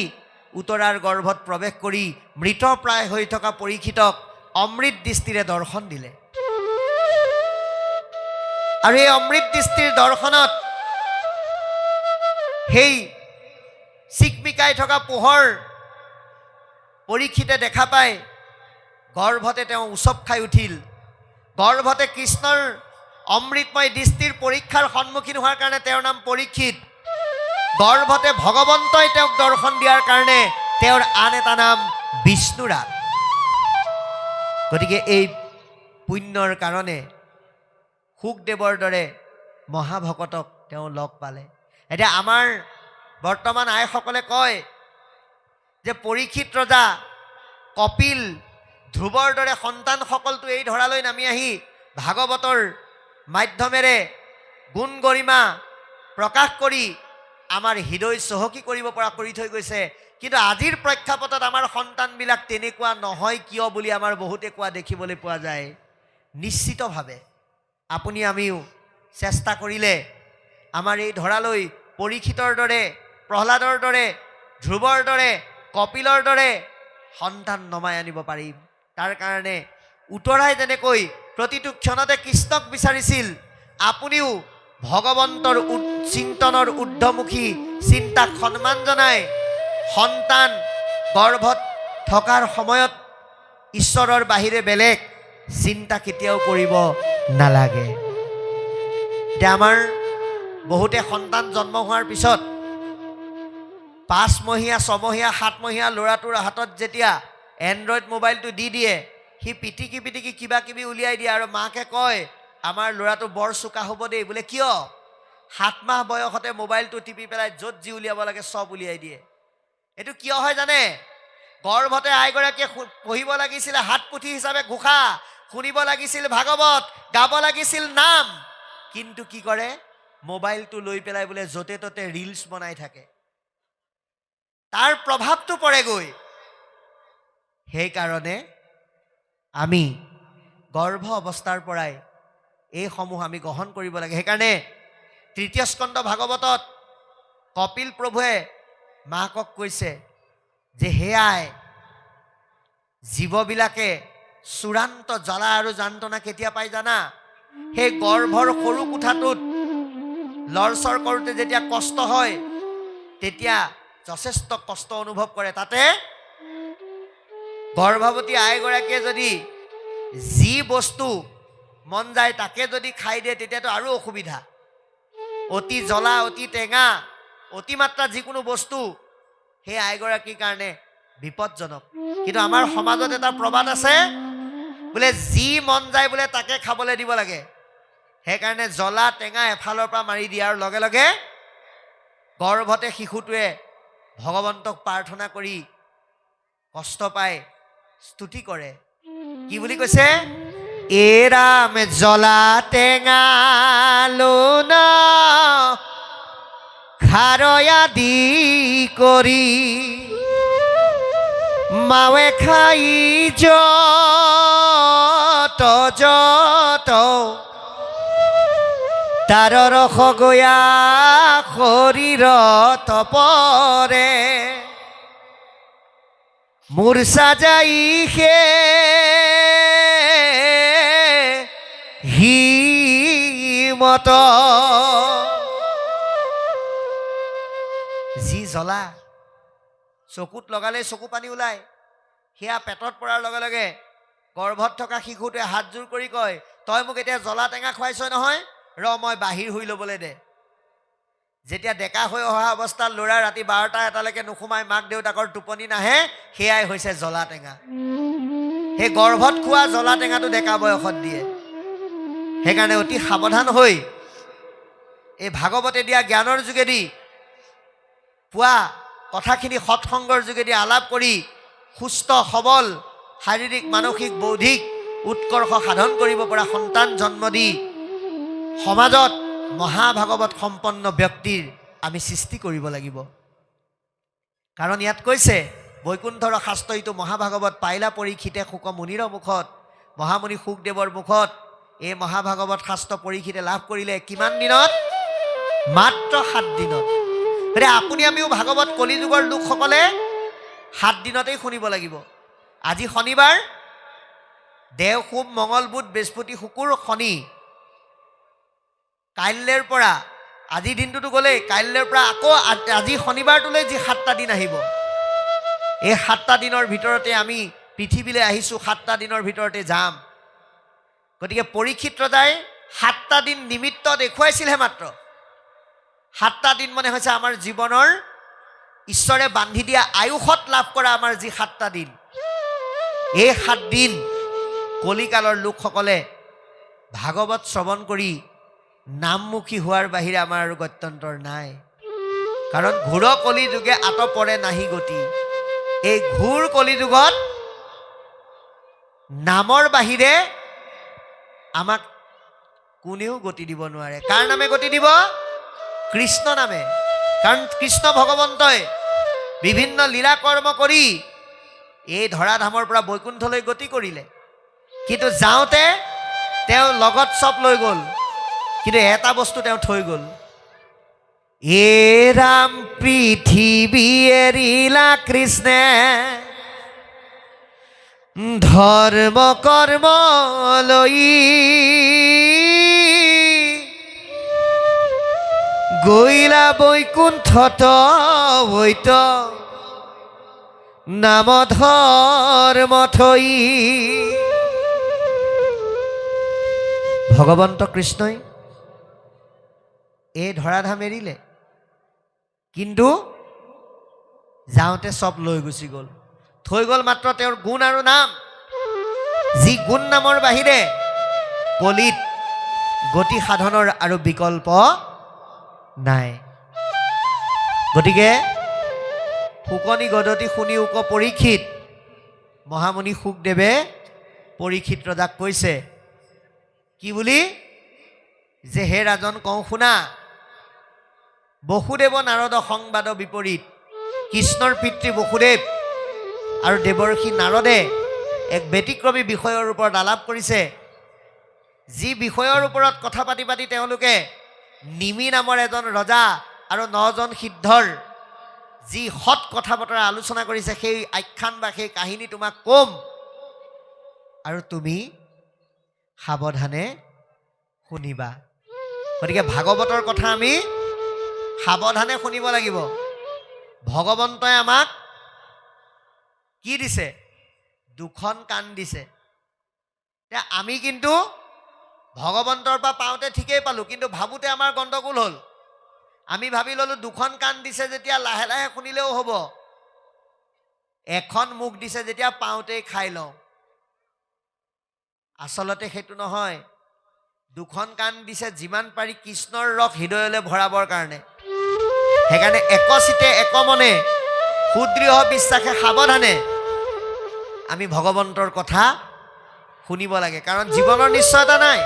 উত্তৰাৰ গৰ্ভত প্ৰৱেশ কৰি মৃতপ্ৰায় হৈ থকা পৰীক্ষিতক অমৃত দৃষ্টিৰে দৰ্শন দিলে আৰু এই অমৃত দৃষ্টিৰ দৰ্শনত সেই চিকমিকাই থকা পোহৰ পৰীক্ষিতে দেখা পায় গৰ্ভতে তেওঁ উচপ খাই উঠিল গৰ্ভতে কৃষ্ণৰ অমৃতময় দৃষ্টিৰ পৰীক্ষাৰ সন্মুখীন হোৱাৰ কাৰণে তেওঁৰ নাম পৰীক্ষিত গৰ্ভতে ভগৱন্তই তেওঁক দৰ্শন দিয়াৰ কাৰণে তেওঁৰ আন এটা নাম বিষ্ণুৰাজ গতিকে এই পুণ্যৰ কাৰণে শুকদেৱৰ দৰে মহাভকতক তেওঁ লগ পালে এতিয়া আমাৰ বৰ্তমান আইসকলে কয় যে পৰীক্ষিত ৰজা কপিল ধ্ৰুৱৰ দৰে সন্তানসকলটো এই ধৰালৈ নামি আহি ভাগৱতৰ মাধ্যমেৰে গুণ গৰিমা প্ৰকাশ কৰি আমাৰ হৃদয় চহকী কৰিব পৰা কৰি থৈ গৈছে। কিন্তু আজিৰ প্ৰেক্ষাপটত আমাৰ সন্তানবিলাক তেনেকুৱা নহয় কিয় বুলি আমাৰ বহুতে কোৱা দেখিবলৈ পোৱা যায়। নিশ্চিতভাৱে আপুনি আমিও চেষ্টা কৰিলে আমাৰ এই ধৰালৈ পৰীক্ষিতৰ দৰে, প্ৰহ্লাদৰ দৰে, ধ্ৰুৱৰ দৰে, কপিলৰ দৰে সন্তান নমাই আনিব পাৰিম। তাৰ কাৰণে উতৰাই যেনেকৈ প্ৰতিটো ক্ষণতে কৃষ্ণক বিচাৰিছিল, আপুনিও ভগৱন্তৰ চিন্তনৰ ঊৰ্ধ্বমুখী চিন্তাক সন্মান জনাই সন্তান গৰ্ভত থকাৰ সময়ত ঈশ্বৰৰ বাহিৰে বেলেগ চিন্তা কেতিয়াও কৰিব নালাগে। এতিয়া আমাৰ বহুতে সন্তান জন্ম হোৱাৰ পিছত 5 মহীয়া, 6 মহীয়া, 7 মহীয়া ল'ৰাটোৰ হাতত যেতিয়া এণ্ড্ৰইড মোবাইলটো দি দিয়ে, সি পিটিকি পিটিকি কিবা কিবি উলিয়াই দিয়ে আৰু মাকে কয় আমাৰ ল'ৰাটো বৰ চোকা হ'ব দেই। বোলে কিয়? 7 মাহ বয়সতে মোবাইলটো টিপি পেলাই য'ত যি উলিয়াব লাগে চব উলিয়াই দিয়ে। এইটো কিয় হয় জানে? গৰ্ভতে আইগৰাকীয়ে পঢ়িব লাগিছিল হাত পুথি হিচাপে ঘোষা, শুনিব লাগিছিল ভাগৱত, গাব লাগিছিল নাম, কিন্তু কি কৰে? মোবাইলটো লৈ পেলাই বোলে য'তে ত'তে ৰিলছ বনাই থাকে। তাৰ প্ৰভাৱটো পৰেগৈ। সেইকাৰণে আমি গৰ্ভ অৱস্থাৰ পৰাই এইসমূহ আমি গ্ৰহণ কৰিব লাগে। সেইকাৰণে 3য় স্কন্ধ ভাগৱতত কপিল প্ৰভুৱে মাকক কৈছে যে হেয়াই জীৱবিলাকে চূড়ান্ত জ্বালা আৰু যান্ত্ৰণা কেতিয়া পাই জানা? সেই গৰ্ভৰ সৰু কোঠাটোত লৰচৰ কৰোঁতে যেতিয়া কষ্ট হয় তেতিয়া যথেষ্ট কষ্ট অনুভৱ কৰে। তাতে গৰ্ভৱতী আইগৰাকীয়ে যদি যি বস্তু মন যায় তাকে যদি খাই দিয়ে তেতিয়াতো আৰু অসুবিধা। অতি জ্বলা, অতি টেঙা, অতিমাত্ৰা যিকোনো বস্তু সেই আইগৰাকীৰ কাৰণে বিপদজনক। কিন্তু আমাৰ সমাজত এটা প্ৰবাদ আছে, বোলে যি মন যায় বোলে তাকে খাবলৈ দিব লাগে। সেইকাৰণে জ্বলা টেঙা এফালৰ পৰা মাৰি দিয়াৰ লগে লগে গৰ্ভতে শিশুটোৱে ভগৱন্তক প্ৰাৰ্থনা কৰি কষ্ট পায়, স্তুতি কৰে। কি বুলি কৈছে? এৰাম জ্বলা টেঙা লোন খাৰয়া দি কৰি মাৱে খাই যত যত তাৰ ৰস গয়া শৰীৰত পৰে মূৰ্ছা যাই হিমত। যি জ্বলা চকুত লগালে চকু পানী ওলায়, সেয়া পেটত পৰাৰ লগে লগে গৰ্ভত থকা শিশুটোৱে হাত জোৰ কৰি কয়, তই মোক এতিয়া জ্বলা টেঙা খুৱাইছ নহয়, ৰ মই বাহিৰ হৈ ল'বলৈ দে। যেতিয়া ডেকা হৈ অহা অৱস্থাত ল'ৰা ৰাতি 12টা 1টালৈকে নোসোমাই, মাক দেউতাকৰ টোপনি নাহে, সেয়াই হৈছে জ্বলা টেঙা। সেই গৰ্ভত খোৱা জ্বলা টেঙাটো ডেকা বয়সত দিয়ে। সেইকাৰণে অতি সাৱধান হৈ এই ভাগৱতে দিয়া জ্ঞানৰ যোগেদি পোৱা কথাখিনি সৎসংগৰ যোগেদি আলাপ কৰি সুস্থ সবল শাৰীৰিক মানসিক বৌদ্ধিক উৎকৰ্ষ সাধন কৰিব পৰা সন্তান জন্ম দি সমাজত মহাভাগৱত সম্পন্ন ব্যক্তিৰ আমি সৃষ্টি কৰিব লাগিব। কাৰণ ইয়াত কৈছে বৈকুণ্ঠৰ শাস্ত্ৰইটো মহাভাগৱত পাইলা পৰীক্ষিতে শুক মুনিৰ মুখত, মহামুনি শুকদেৱৰ মুখত এই মহাভাগৱত শাস্ত্ৰ পৰীক্ষিতে লাভ কৰিলে কিমান দিনত? মাত্ৰ 7 দিনত। গতিকে আপুনি আমিও ভাগৱত কলিযুগৰ লোকসকলে 7 দিনতেই শুনিব লাগিব। আজি শনিবাৰ, দেও সোম মঙল বুধ বৃহস্পতি শুকুৰ শনি, কাইলৈৰ পৰা আজি দিনটোতো গ'লেই, কাইলৈৰ পৰা আকৌ আজি শনিবাৰটোলৈ যি 7টা দিন আহিব, এই 7টা দিনৰ ভিতৰতে আমি পৃথিৱীলৈ আহিছোঁ, 7টা দিনৰ ভিতৰতে যাম। গতিকে পৰীক্ষিত ৰজাই 7টা দিন নিমিত্ত দেখুৱাইছিলহে মাত্ৰ। 7টা দিন মানে হৈছে আমাৰ জীৱনৰ ঈশ্বৰে বান্ধি দিয়া আয়ুষত লাভ কৰা আমাৰ যি 7টা দিন। এই 7 দিন কলিকালৰ লোকসকলে ভাগৱত শ্ৰৱণ কৰি নামমুখী হোৱাৰ বাহিৰে আমাৰ আৰু গত্যন্তৰ নাই। কাৰণ ঘোৰ কলি যুগে আতপৰে নাহি গতি। এই ঘোৰ কলিযুগত নামৰ বাহিৰে আমাক কোনেও গতি দিব নোৱাৰে। কাৰ নামে গতি দিব? কৃষ্ণ নামে। কাৰণ কৃষ্ণ ভগৱন্তই বিভিন্ন লীলা কৰ্ম কৰি এই ধৰাধামৰ পৰা বৈকুণ্ঠলৈ গতি কৰিলে, কিন্তু যাওঁতে তেওঁ লগত চব লৈ গ'ল, কিন্তু এটা বস্তু তেওঁ থৈ গ'ল। এ ৰাম পৃথিৱী এৰিলা কৃষ্ণে, ধৰ্ম কৰ্ম লৈ গৈলা বৈকুণ্ঠত হৈত নাম ধৰ্ম থৈ। ভগৱন্ত কৃষ্ণই এই ধৰাধাম এৰিলে, কিন্তু যাওঁতে চব লৈ গুচি গ'ল। থৈ গ'ল মাত্ৰ তেওঁৰ গুণ আৰু নাম, যি গুণ নামৰ বাহিৰে কলিত গতি সাধনৰ আৰু বিকল্প নাই। গতিকে শুকনি গদতি শুনি উক পৰীক্ষিত, মহামুনি শুকদেৱে পৰীক্ষিত ৰজাক কৈছে কি বুলি? যে হে ৰাজন কওঁ শুনা, বসুদেৱ নাৰদ সংবাদ বিপৰীত। কৃষ্ণৰ পিতৃ বসুদেৱ আৰু দেৱৰ্ষি নাৰদে এক ব্যতিক্ৰমী বিষয়ৰ ওপৰত আলাপ কৰিছে, যি বিষয়ৰ ওপৰত কথা পাতি পাতি তেওঁলোকে নিমি নামৰ এজন ৰজা আৰু 9জন সিদ্ধৰ যি সৎ কথা বতৰা আলোচনা কৰিছে, সেই আখ্যান বা সেই কাহিনী তোমাক কম, আৰু তুমি সাৱধানে শুনিবা। গতিকে ভাগৱতৰ কথা আমি সাৱধানে শুনিব লাগিব। ভগৱন্তই আমাক কি দিছে? দুখন কাণ দিছে। এতিয়া আমি কিন্তু ভগৱন্তৰ পৰা পাওঁতে ঠিকেই পালোঁ, কিন্তু ভাবোঁতে আমাৰ গণ্ডগোল হ'ল। আমি ভাবি ল'লোঁ দুখন কাণ দিছে যেতিয়া লাহে লাহে শুনিলেও হ'ব, এখন মুখ দিছে যেতিয়া পাওঁতেই খাই লওঁ। আচলতে সেইটো নহয়। দুখন কাণ দিছে যিমান পাৰি কৃষ্ণৰ ৰস হৃদয়লৈ ভৰাবৰ কাৰণে। সেইকাৰণে একচিতে একমনে সুদৃঢ় বিশ্বাসে সাৱধানে আমি ভগৱন্তৰ কথা শুনিব লাগে। কাৰণ জীৱনৰ নিশ্চয়তা নাই।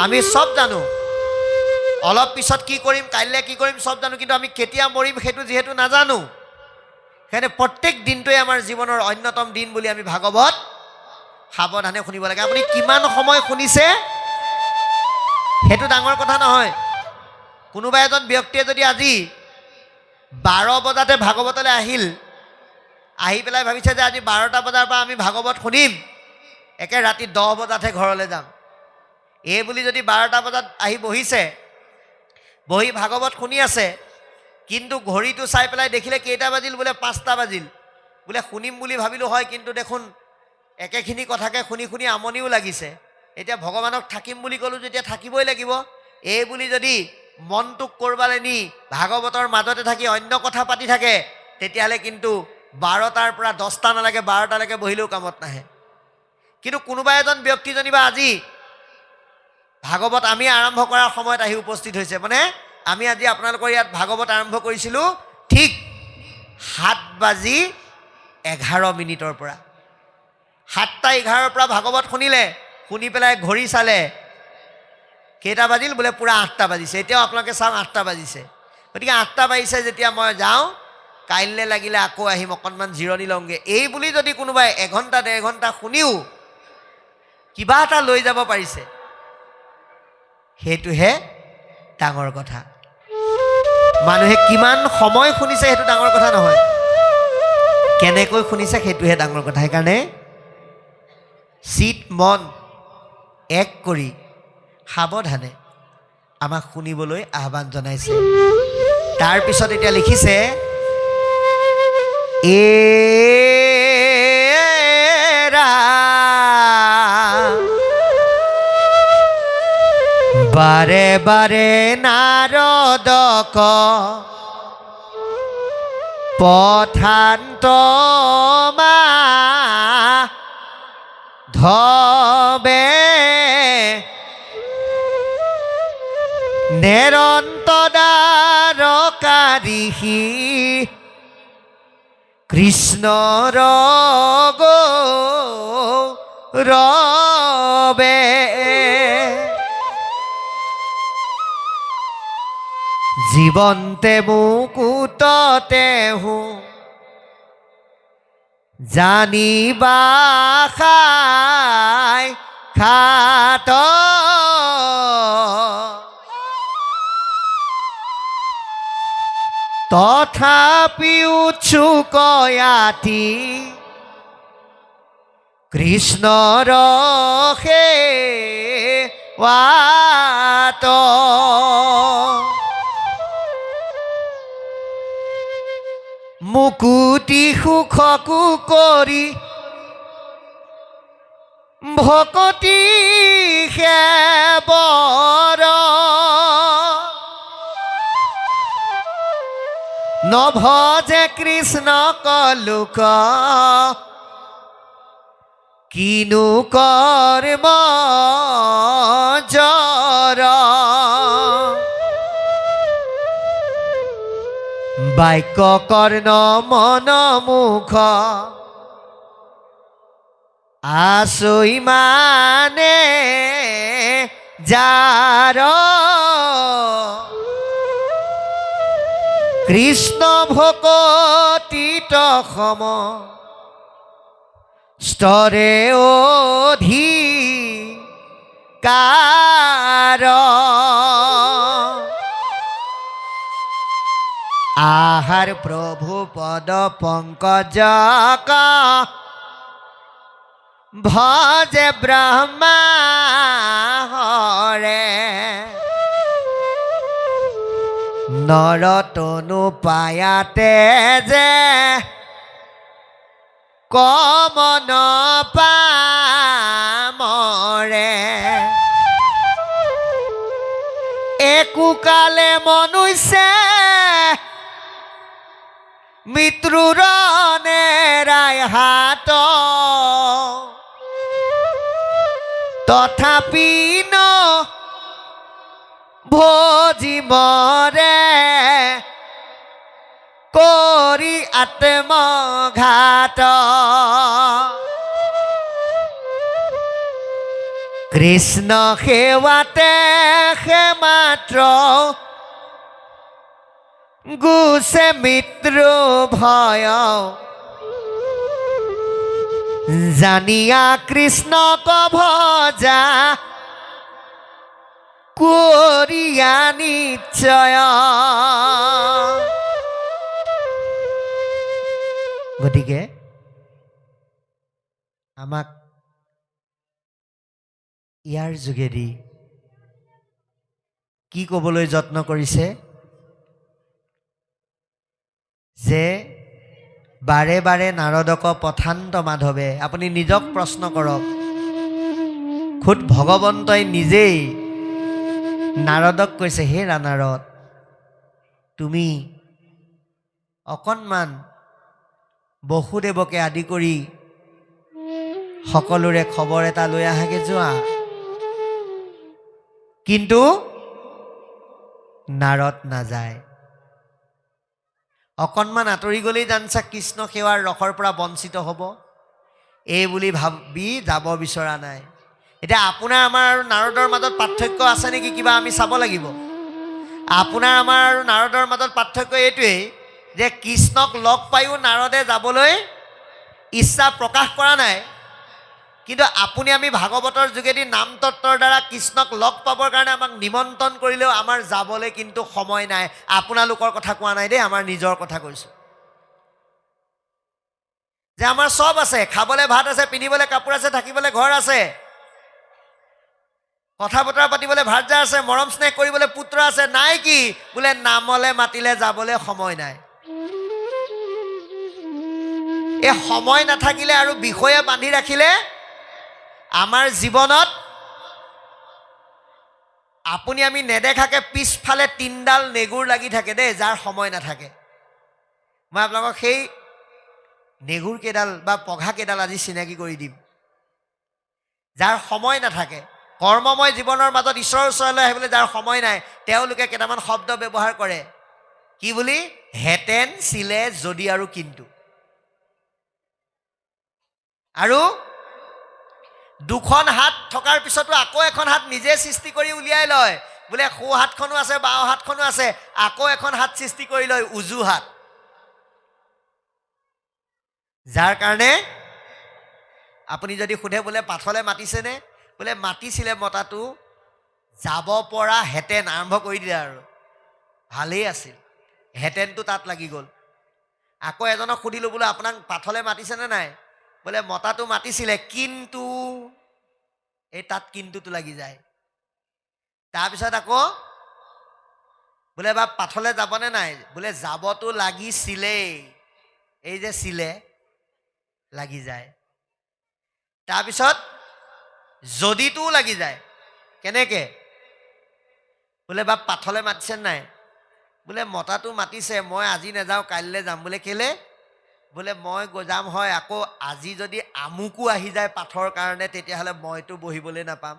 আমি চব জানো, অলপ পিছত কি কৰিম, কাইলৈ কি কৰিম চব জানো, কিন্তু আমি কেতিয়া মৰিম সেইটো যিহেতু নাজানো, সেইকাৰণে প্ৰত্যেক দিনটোৱে আমাৰ জীৱনৰ অন্যতম দিন বুলি আমি ভাগৱত সাৱধানে শুনিব লাগে। আপুনি কিমান সময় শুনিছে সেইটো ডাঙৰ কথা নহয়। কোনোবা এজন ব্যক্তিয়ে যদি আজি 12 বজাতে ভাগৱতলৈ আহিল, আহি পেলাই ভাবিছে যে আজি 12টা বজাৰ পৰা আমি ভাগৱত শুনিম, একে ৰাতি 10 বজাতহে ঘৰলৈ যাম, এই বুলি যদি 12টা বজাত আহি বহিছে, বহি ভাগৱত শুনি আছে, কিন্তু ঘড়ীটো চাই পেলাই দেখিলে কেইটা বাজিল, বোলে 5টা বাজিল, বোলে শুনিম বুলি ভাবিলোঁ হয়, কিন্তু দেখোন একেখিনি কথাকে শুনি শুনি আমনিও লাগিছে, এতিয়া ভগৱানক থাকিম বুলি ক'লোঁ যেতিয়া থাকিবই লাগিব, এই বুলি যদি মনটোক কৰবালৈ নি ভাগৱতৰ মাজতে থাকি অন্য কথা পাতি থাকে, তেতিয়াহ'লে কিন্তু 12টাৰ পৰা 10টা নালাগে 12টালৈকে বহিলেও কামত নাহে। কিন্তু কোনোবা এজন ব্যক্তি যেনিবা আজি ভাগৱত আমি আৰম্ভ কৰাৰ সময়ত আহি উপস্থিত হৈছে, মানে আমি আজি আপোনালোকৰ ইয়াত ভাগৱত আৰম্ভ কৰিছিলোঁ ঠিক 7:11 পৰা। 7:11 পৰা ভাগৱত শুনিলে, শুনি পেলাই ঘড়ী চালে, কেইটা বাজিল, বোলে পূৰা 8টা বাজিছে। এতিয়াও আপোনালোকে চাওক 8টা বাজিছে। গতিকে 8টা বাজিছে যেতিয়া মই যাওঁ, কাইলৈ লাগিলে আকৌ আহিম, অকণমান জিৰণি লওঁগৈ, এই বুলি যদি কোনোবাই 1 ঘণ্টা 1.5 ঘণ্টা শুনিও কিবা এটা লৈ যাব পাৰিছে, সেইটোহে ডাঙৰ কথা। মানুহে কিমান সময় শুনিছে সেইটো ডাঙৰ কথা নহয়, কেনেকৈ শুনিছে সেইটোহে ডাঙৰ কথা। সেইকাৰণে চিত মন এক কৰি সাৱধানে আমাক শুনিবলৈ আহ্বান জনাইছে। তাৰপিছত এতিয়া লিখিছে, বাৰে বাৰে নাৰদক পথান্ত ধবে নিৰন্তদাৰকাৰিহি কৃষ্ণৰ ৰবে জীৱন্তে মুকুটতে হো জানিবা খাই খাত তথাপিও চুকয়াতি কৃষ্ণৰ সেৱাত মুকুতি সুখকো কৰি ভকতি সেবৰ নভজে কৃষ্ণ কলুক কিনু কৰ্ম জৰ বাক্য কৰ্ণ মন মুখ আছই মানে যাৰ কৃষ্ণ ভকতিত সম স্তৰে অধিকাৰ আহাৰ প্ৰভু পদ পংকজক ভজে ব্ৰহ্মা হৰে নৰতনু পায়াতে যে কমন পামৰে একোকালে মনুষ্যে মৃত্যুৰ নেৰাই হাত তথাপি ন ভোজি মৰে কৰি আত্মঘাত কৃষ্ণ সেৱাতে সে মাত্ৰ গুছে মৃত্যু ভয় জানিয়া কৃষ্ণক ভজা কৰিয়া নিশ্চয় গতিকে আমাক ইয়াৰ যোগেদি কি ক'বলৈ যত্ন কৰিছে যে বাৰে বাৰে নাৰদক পথান্ত মাধৱে আপুনি নিজক প্ৰশ্ন কৰক খুদ ভগৱন্তই নিজেই নাৰদক কৈছে হে নাৰদ তুমি অকণমান বসুদেৱকে আদি কৰি সকলোৰে খবৰ এটা লৈ আহাগে যোৱা কিন্তু নাৰদ নাযায় অকণমান আঁতৰি গ'লেই জানছা কৃষ্ণ সেৱাৰ ৰসৰ পৰা বঞ্চিত হ'ব এই বুলি ভাবি যাব বিচৰা নাই এতিয়া আপোনাৰ আমাৰ আৰু নাৰদৰ মাজত পাৰ্থক্য আছে নেকি কিবা আমি চাব লাগিব আপোনাৰ আমাৰ আৰু নাৰদৰ মাজত পাৰ্থক্য এইটোৱেই যে কৃষ্ণক লগ পায়ো নাৰদে যাবলৈ ইচ্ছা প্ৰকাশ কৰা নাই কিন্তু আপুনি আমি ভাগৱতৰ যোগেদি নাম তত্ত্বৰ দ্বাৰা কৃষ্ণক লগ পাবৰ কাৰণে আমাক নিমন্ত্ৰণ কৰিলেও আমাৰ যাবলৈ কিন্তু সময় নাই আপোনালোকৰ কথা কোৱা নাই দেই আমাৰ নিজৰ কথা কৈছোঁ যে আমাৰ সব আছে খাবলৈ ভাত আছে পিন্ধিবলৈ কাপোৰ আছে থাকিবলৈ ঘৰ আছে কথা বতৰা পাতিবলৈ ভাৰ্যা আছে মৰম স্নেহ কৰিবলৈ পুত্ৰ আছে নাই কি বোলে নামলে মাতিলে যাবলৈ সময় নাই এই সময় নাথাকিলে আৰু বিষয়ে বান্ধি ৰাখিলে আমাৰ জীৱনত আপুনি আমি নেদেখাকে পিছফালে তিনডাল নেগুৰ লাগি থাকে দেই যাৰ সময় নাথাকে মই আপোনালোকক সেই নেগুৰ কেইডাল বা পঘা কেইডাল আজি চিনাকি কৰি দিম যাৰ সময় নাথাকে কৰ্মময় জীৱনৰ মাজত ঈশ্বৰৰ ওচৰলৈ আহিবলৈ যাৰ সময় নাই তেওঁলোকে কেইটামান শব্দ ব্যৱহাৰ কৰে কি বুলি হেতেন ছিলে যদি আৰু কিন্তু আৰু দুখন হাত থকাৰ পিছতো আকৌ এখন হাত নিজে সৃষ্টি কৰি উলিয়াই লয় বোলে সোঁ হাতখনো আছে বাওঁ হাতখনো আছে আকৌ এখন হাত সৃষ্টি কৰি লয় উজু হাত যাৰ কাৰণে আপুনি যদি সোধে বোলে পাথলে মাতিছেনে বোলে মাতিছিলে মতাটো যাব পৰা হেতেন আৰম্ভ কৰি দিলে আৰু ভালেই আছিল হেতেনটো তাত লাগি গ'ল আকৌ এজনক সুধিলো বোলে আপোনাক পাথলে মাতিছেনে নাই বোলে মতাটো মাতিছিলে কিন্তু এই তাত কিন্তুটো লাগি যায় তাৰপিছত আকৌ বোলে বা পাথলে যাবনে নাই বোলে যাবতো লাগিছিলেই এই যে ছিলে লাগি যায় তাৰপিছত যদিটো লাগি যায় কেনেকে বোলে বা পাথলে মাতিছে নাই বোলে মতাটো মাতিছে মই আজি নাযাওঁ কাইলৈ যাম বোলে কেলে বোলে মই যাম হয় আকৌ আজি যদি আমুকো আহি যায় পাথৰ কাৰণে তেতিয়াহ'লে মইতো বহিবলৈ নাপাম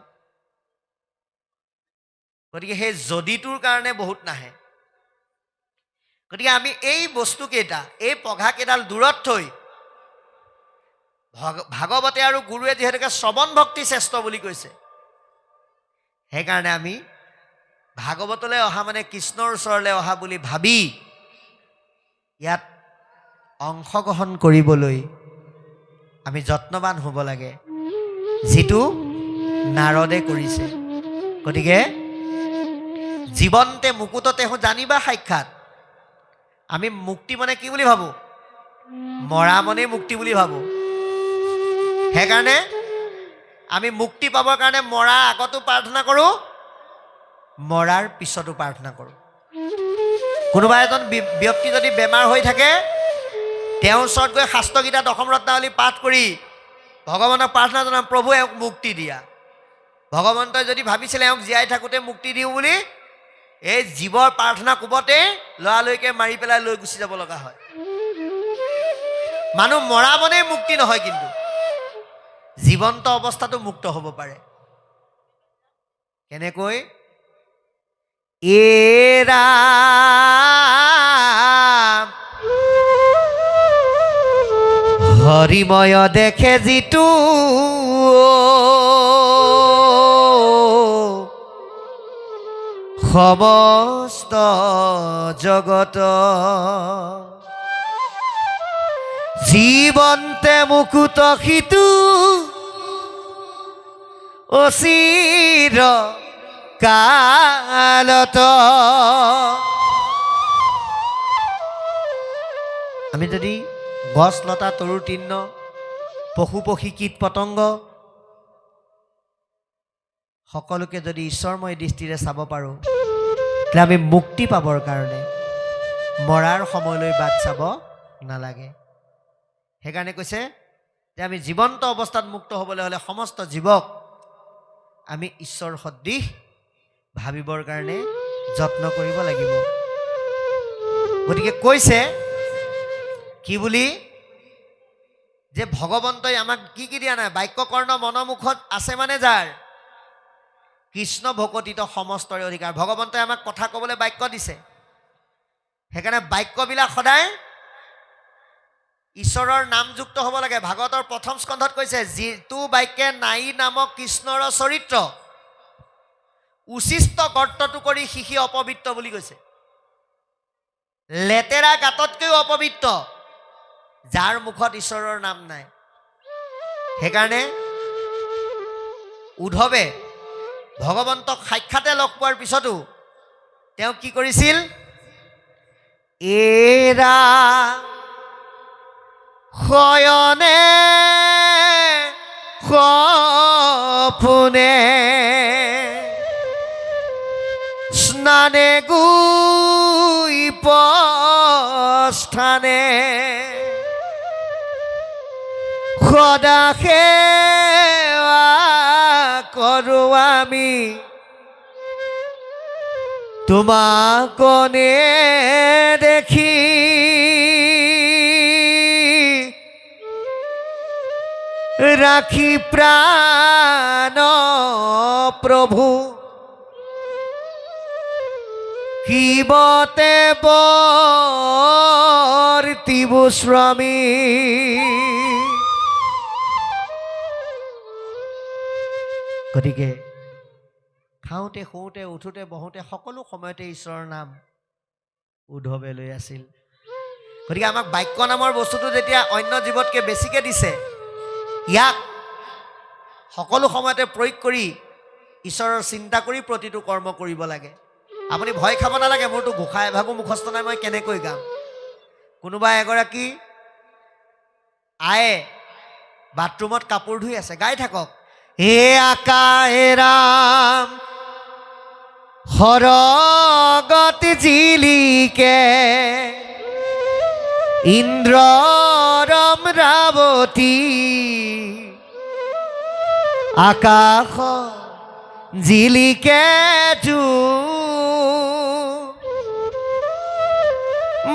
গতিকে সেই যদিটোৰ কাৰণে বহুত নাহে গতিকে আমি এই বস্তুকেইটা এই পঘাকেইডাল দূৰত থৈ ভাগৱতে আৰু গুৰুৱে যিহেতুকে শ্ৰৱণ ভক্তি শ্ৰেষ্ঠ বুলি কৈছে সেইকাৰণে আমি ভাগৱতলৈ অহা মানে কৃষ্ণৰ ওচৰলৈ অহা বুলি ভাবি ইয়াত অংশগ্ৰহণ কৰিবলৈ আমি যত্নবান হ'ব লাগে যিটো নাৰদে কৰিছে গতিকে জীৱন্তে মুকুটতে জানিবা সাক্ষাৎ আমি মুক্তি মানে কি বুলি ভাবোঁ মৰা মনেই মুক্তি বুলি ভাবোঁ সেইকাৰণে আমি মুক্তি পাবৰ কাৰণে মৰাৰ আগতো প্ৰাৰ্থনা কৰোঁ মৰাৰ পিছতো প্ৰাৰ্থনা কৰোঁ কোনোবা এজন ব্যক্তি যদি বেমাৰ হৈ থাকে তেওঁৰ ওচৰত গৈ শাস্ত্ৰগীতা দশম ৰত্নাৱলী পাঠ কৰি ভগৱানক প্ৰাৰ্থনা জনাম প্ৰভু এওঁক মুক্তি দিয়া ভগৱন্তই যদি ভাবিছিলে এওঁক জীয়াই থাকোঁতে মুক্তি দিওঁ বুলি এই জীৱৰ প্ৰাৰ্থনা কোবতে লৰালৰিকে মাৰি পেলাই লৈ গুচি যাব লগা হয় মানুহ মৰা মনেই মুক্তি নহয় কিন্তু জীৱন্ত অৱস্থাটো মুক্ত হ'ব পাৰে কেনেকৈ এৰা হৰিময় দেখে যিটো সমস্ত জগত জীৱন্তে মুকুত সিটো অচিৰ কালত আমি যদি গছ লতা তৰু তৃণ পশু পক্ষী কীট পতংগ সকলোকে যদি ঈশ্বৰময় দৃষ্টিৰে চাব পাৰোঁ তেতিয়াহ'লে আমি মুক্তি পাবৰ কাৰণে মৰাৰ সময়লৈ বাট চাব নালাগে সেইকাৰণে কৈছে যে আমি জীৱন্ত অৱস্থাত মুক্ত হ'বলৈ হ'লে সমস্ত জীৱক আমি ঈশ্বৰ সদৃশ ভাবিবৰ কাৰণে যত্ন কৰিব লাগিব গতিকে কৈছে কি বুলি যে ভগৱন্তই আমাক কি দিয়া নাই বাক্য কৰ্ণ মনমুখত আছে মানে যাৰ কৃষ্ণ ভকতিত সমস্তৰে অধিকাৰ ভগৱন্তই আমাক কথা ক'বলৈ বাক্য দিছে সেইকাৰণে বাক্যবিলাক সদায় ঈশ্বৰৰ নামযুক্ত হ'ব লাগে ভাগৱতৰ প্ৰথম স্কন্ধত কৈছে যিটো বাক্যে নাই নামক কৃষ্ণৰ চৰিত্ৰ উচিষ্ট কৰ্তটো কৰি শিশি অপবিত্ৰ বুলি কৈছে লেতেৰা গাততকৈও অপবিত্ৰ যাৰ মুখত ঈশ্বৰৰ নাম নাই সেইকাৰণে উদ্ধৱে ভগৱন্তক সাক্ষাতে লগ পোৱাৰ পিছতো তেওঁ কি কৰিছিল এৰা শয়নে সপোনে স্নানে গুই পস্থানে সদা সেৱা কৰোঁ আমি তোমাকনে দেখি ৰাখি প্ৰাণ প্ৰভু কিবতে বৰ্তিব স্বামী গতিকে খাওঁতে শুওঁতে উঠোঁতে বহোঁতে সকলো সময়তে ঈশ্বৰৰ নাম উদ্ধৱে লৈ আছিল। গতিকে আমাক বাক্য নামৰ বস্তুটো যেতিয়া অন্য জীৱতকৈ বেছিকৈ দিছে, ইয়াক সকলো সময়তে প্ৰয়োগ কৰি ঈশ্বৰৰ চিন্তা কৰি প্ৰতিটো কৰ্ম কৰিব লাগে। আপুনি ভয় খাব নালাগে, মোৰতো ঘোষা এভাগো মুখস্থ নাই, মই কেনেকৈ গাম। কোনোবা এগৰাকী আয়ে বাথৰুমত কাপোৰ ধুই আছে, গাই থাকক। হে আকাশে ৰাম সৰগত জিলিকে ইন্দ্ৰৰম ৰাৱতী আকাশ জিলিকে জু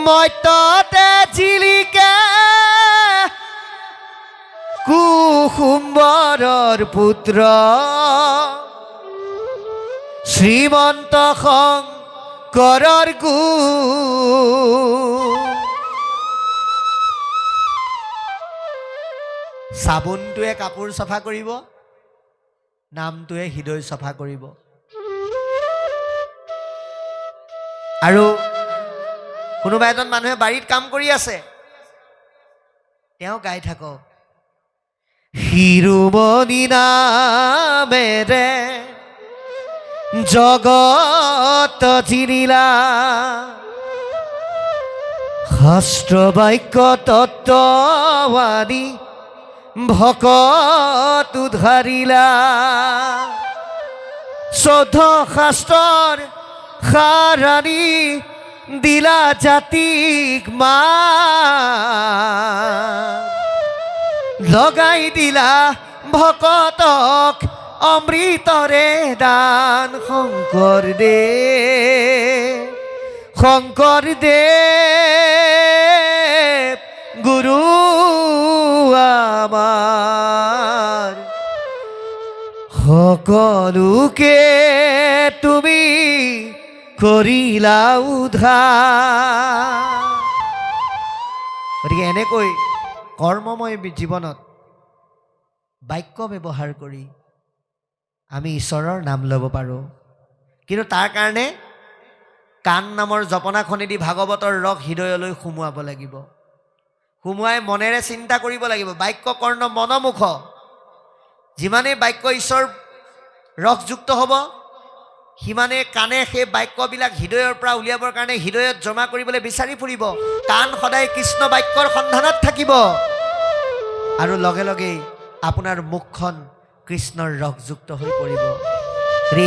মত্যতে জিলিকে কুসুম্বৰৰ পুত্ৰ শ্ৰীমন্ত শংকৰৰ গু চাবোনটোৱে কাপোৰ চাফা কৰিব, নামটোৱে হৃদয় চাফা কৰিব। আৰু কোনোবা এজন মানুহে বাৰীত কাম কৰি আছে, তেওঁ গাই থাকক। শিৰোমণি নামেৰে জগত জিনিলা শাস্ত্ৰ বাক্য তত্ত্বৱাদী ভকত উদ্ধাৰিলা 14 শাস্ত্ৰৰ সাৰণী দিলা জাতিক মা লগাই দিলা ভকতক অমৃতৰে দান। শংকৰদেৱ গুৰু আমাৰ সকলোকে তুমি কৰিলা উদ্ধাৰ। গতিকে এনেকৈ কৰ্মময় জীৱনত বাক্য ব্যৱহাৰ কৰি আমি ঈশ্বৰৰ নাম ল'ব পাৰোঁ। কিন্তু তাৰ কাৰণে কাণ নামৰ জপনাখনেদি ভাগৱতৰ ৰস হৃদয়লৈ সুমুৱাব লাগিব। সুমুৱাই মনেৰে চিন্তা কৰিব লাগিব। বাক্য কৰ্ণ মনমুখ, যিমানেই বাক্য ঈশ্বৰ ৰসযুক্ত হ'ব, সিমানে কাণে সেই বাক্যবিলাক হৃদয়ৰ পৰা উলিয়াবৰ কাৰণে হৃদয়ত জমা কৰিবলৈ বিচাৰি ফুৰিব। কাণ সদায় কৃষ্ণ বাক্যৰ সন্ধানত থাকিব, আৰু লগে লগেই আপোনাৰ মুখখন কৃষ্ণৰ ৰসযুক্ত হৈ পৰিব।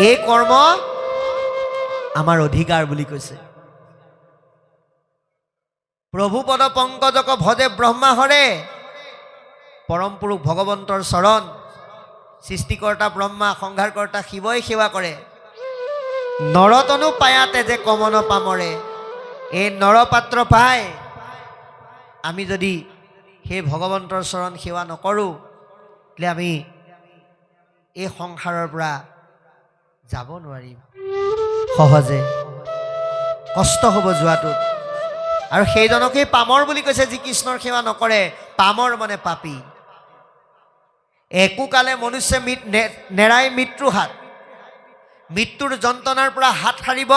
এই কৰ্ম আমাৰ অধিকাৰ বুলি কৈছে। প্ৰভু পদ পংকজক ভজে ব্ৰহ্মা হৰে, পৰম পুৰুষ ভগৱন্তৰ চৰণ সৃষ্টিকৰ্তা ব্ৰহ্মা সংহাৰকৰ্তা শিৱই সেৱা কৰে। নৰতনু পায়াতে যে কমন পামৰে, এই নৰপাত্ৰ পাই আমি যদি সেই ভগৱন্তৰ চৰণ সেৱা নকৰোঁ, তেতিয়াহ'লে আমি এই সংসাৰৰ পৰা যাব নোৱাৰিম। সহজে কষ্ট হ'ব যোৱাটোত। আৰু সেইজনকেই পামৰ বুলি কৈছে, যি কৃষ্ণৰ সেৱা নকৰে। পামৰ মানে পাপী। একোকালে মনুষ্য নেৰাই মৃত্যু হাত, মৃত্যুৰ যন্ত্ৰণাৰ পৰা হাত সাৰিব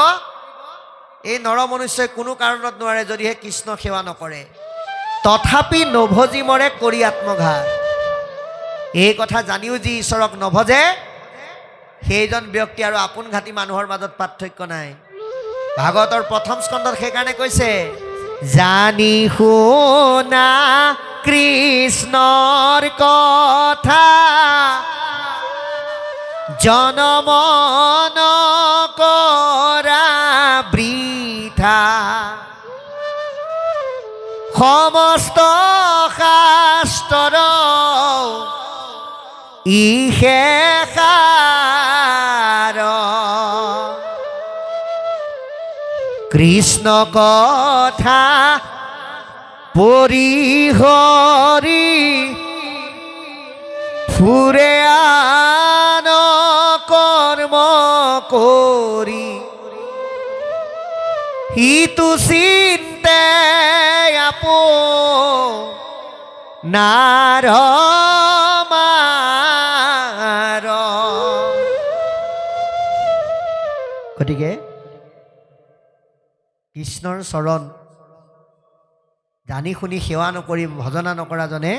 এই নৰ মনুষ্যই কোনো কাৰণত নোৱাৰে, যদিহে কৃষ্ণ সেৱা নকৰে। তথাপি নভজি মৰে কৰি আত্মঘাত। এই কথা জানিও যি ঈশ্বৰক নভজে, সেইজন ব্যক্তি আৰু আপোন ঘাটি মানুহৰ মাজত পাৰ্থক্য নাই। ভাগৱতৰ প্ৰথম স্কন্ধত সেইকাৰণে কৈছে, জানি শুনা কৃষ্ণৰ কথা জনমন কৰা বৃথা, সমস্ত শাস্ত্ৰৰ ইহে সাৰ, কৃষ্ণ কথা পৰিহৰি ফুৰে আন কৰ্ম কৰি, হিতু চিন্তে আপোনাৰ মাৰ গতিকে কৃষ্ণৰ চৰণ জানি শুনি সেৱা নকৰি ভজনা নকৰাজনে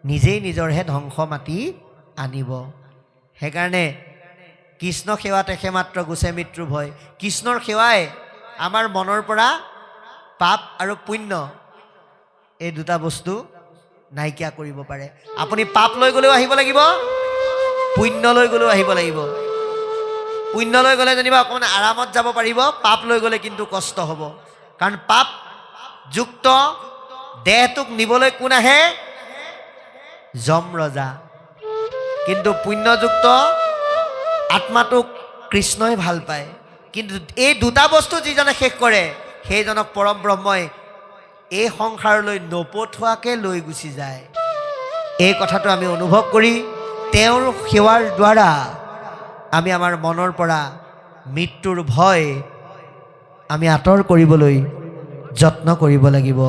নিজেই নিজৰহে ধ্বংস মাতি আনিব। সেইকাৰণে কৃষ্ণ সেৱা তেখে মাত্ৰ গুচে মৃত্যু ভয়। কৃষ্ণৰ সেৱাই আমাৰ মনৰ পৰা পাপ আৰু পুণ্য এই দুটা বস্তু নাইকিয়া কৰিব পাৰে। আপুনি পাপ লৈ গ'লেও আহিব লাগিব, পুণ্য লৈ গ'লেও আহিব লাগিব। পুণ্য লৈ গ'লে যেনিবা অকণমান আৰামত যাব পাৰিব, পাপ লৈ গ'লে কিন্তু কষ্ট হ'ব। কাৰণ পাপ যুক্ত দেহটোক নিবলৈ কোন আহে? যম ৰজা। কিন্তু পুণ্যযুক্ত আত্মাটোক কৃষ্ণই ভাল পায়। কিন্তু এই দুটা বস্তু যিজনে শেষ কৰে সেইজনক পৰম ব্ৰহ্মই এই সংসাৰলৈ নপঠোৱাকৈ লৈ গুচি যায়। এই কথাটো আমি অনুভৱ কৰি তেওঁৰ সেৱাৰ দ্বাৰা আমি আমাৰ মনৰ পৰা মৃত্যুৰ ভয় আমি আঁতৰ কৰিবলৈ যত্ন কৰিব লাগিব।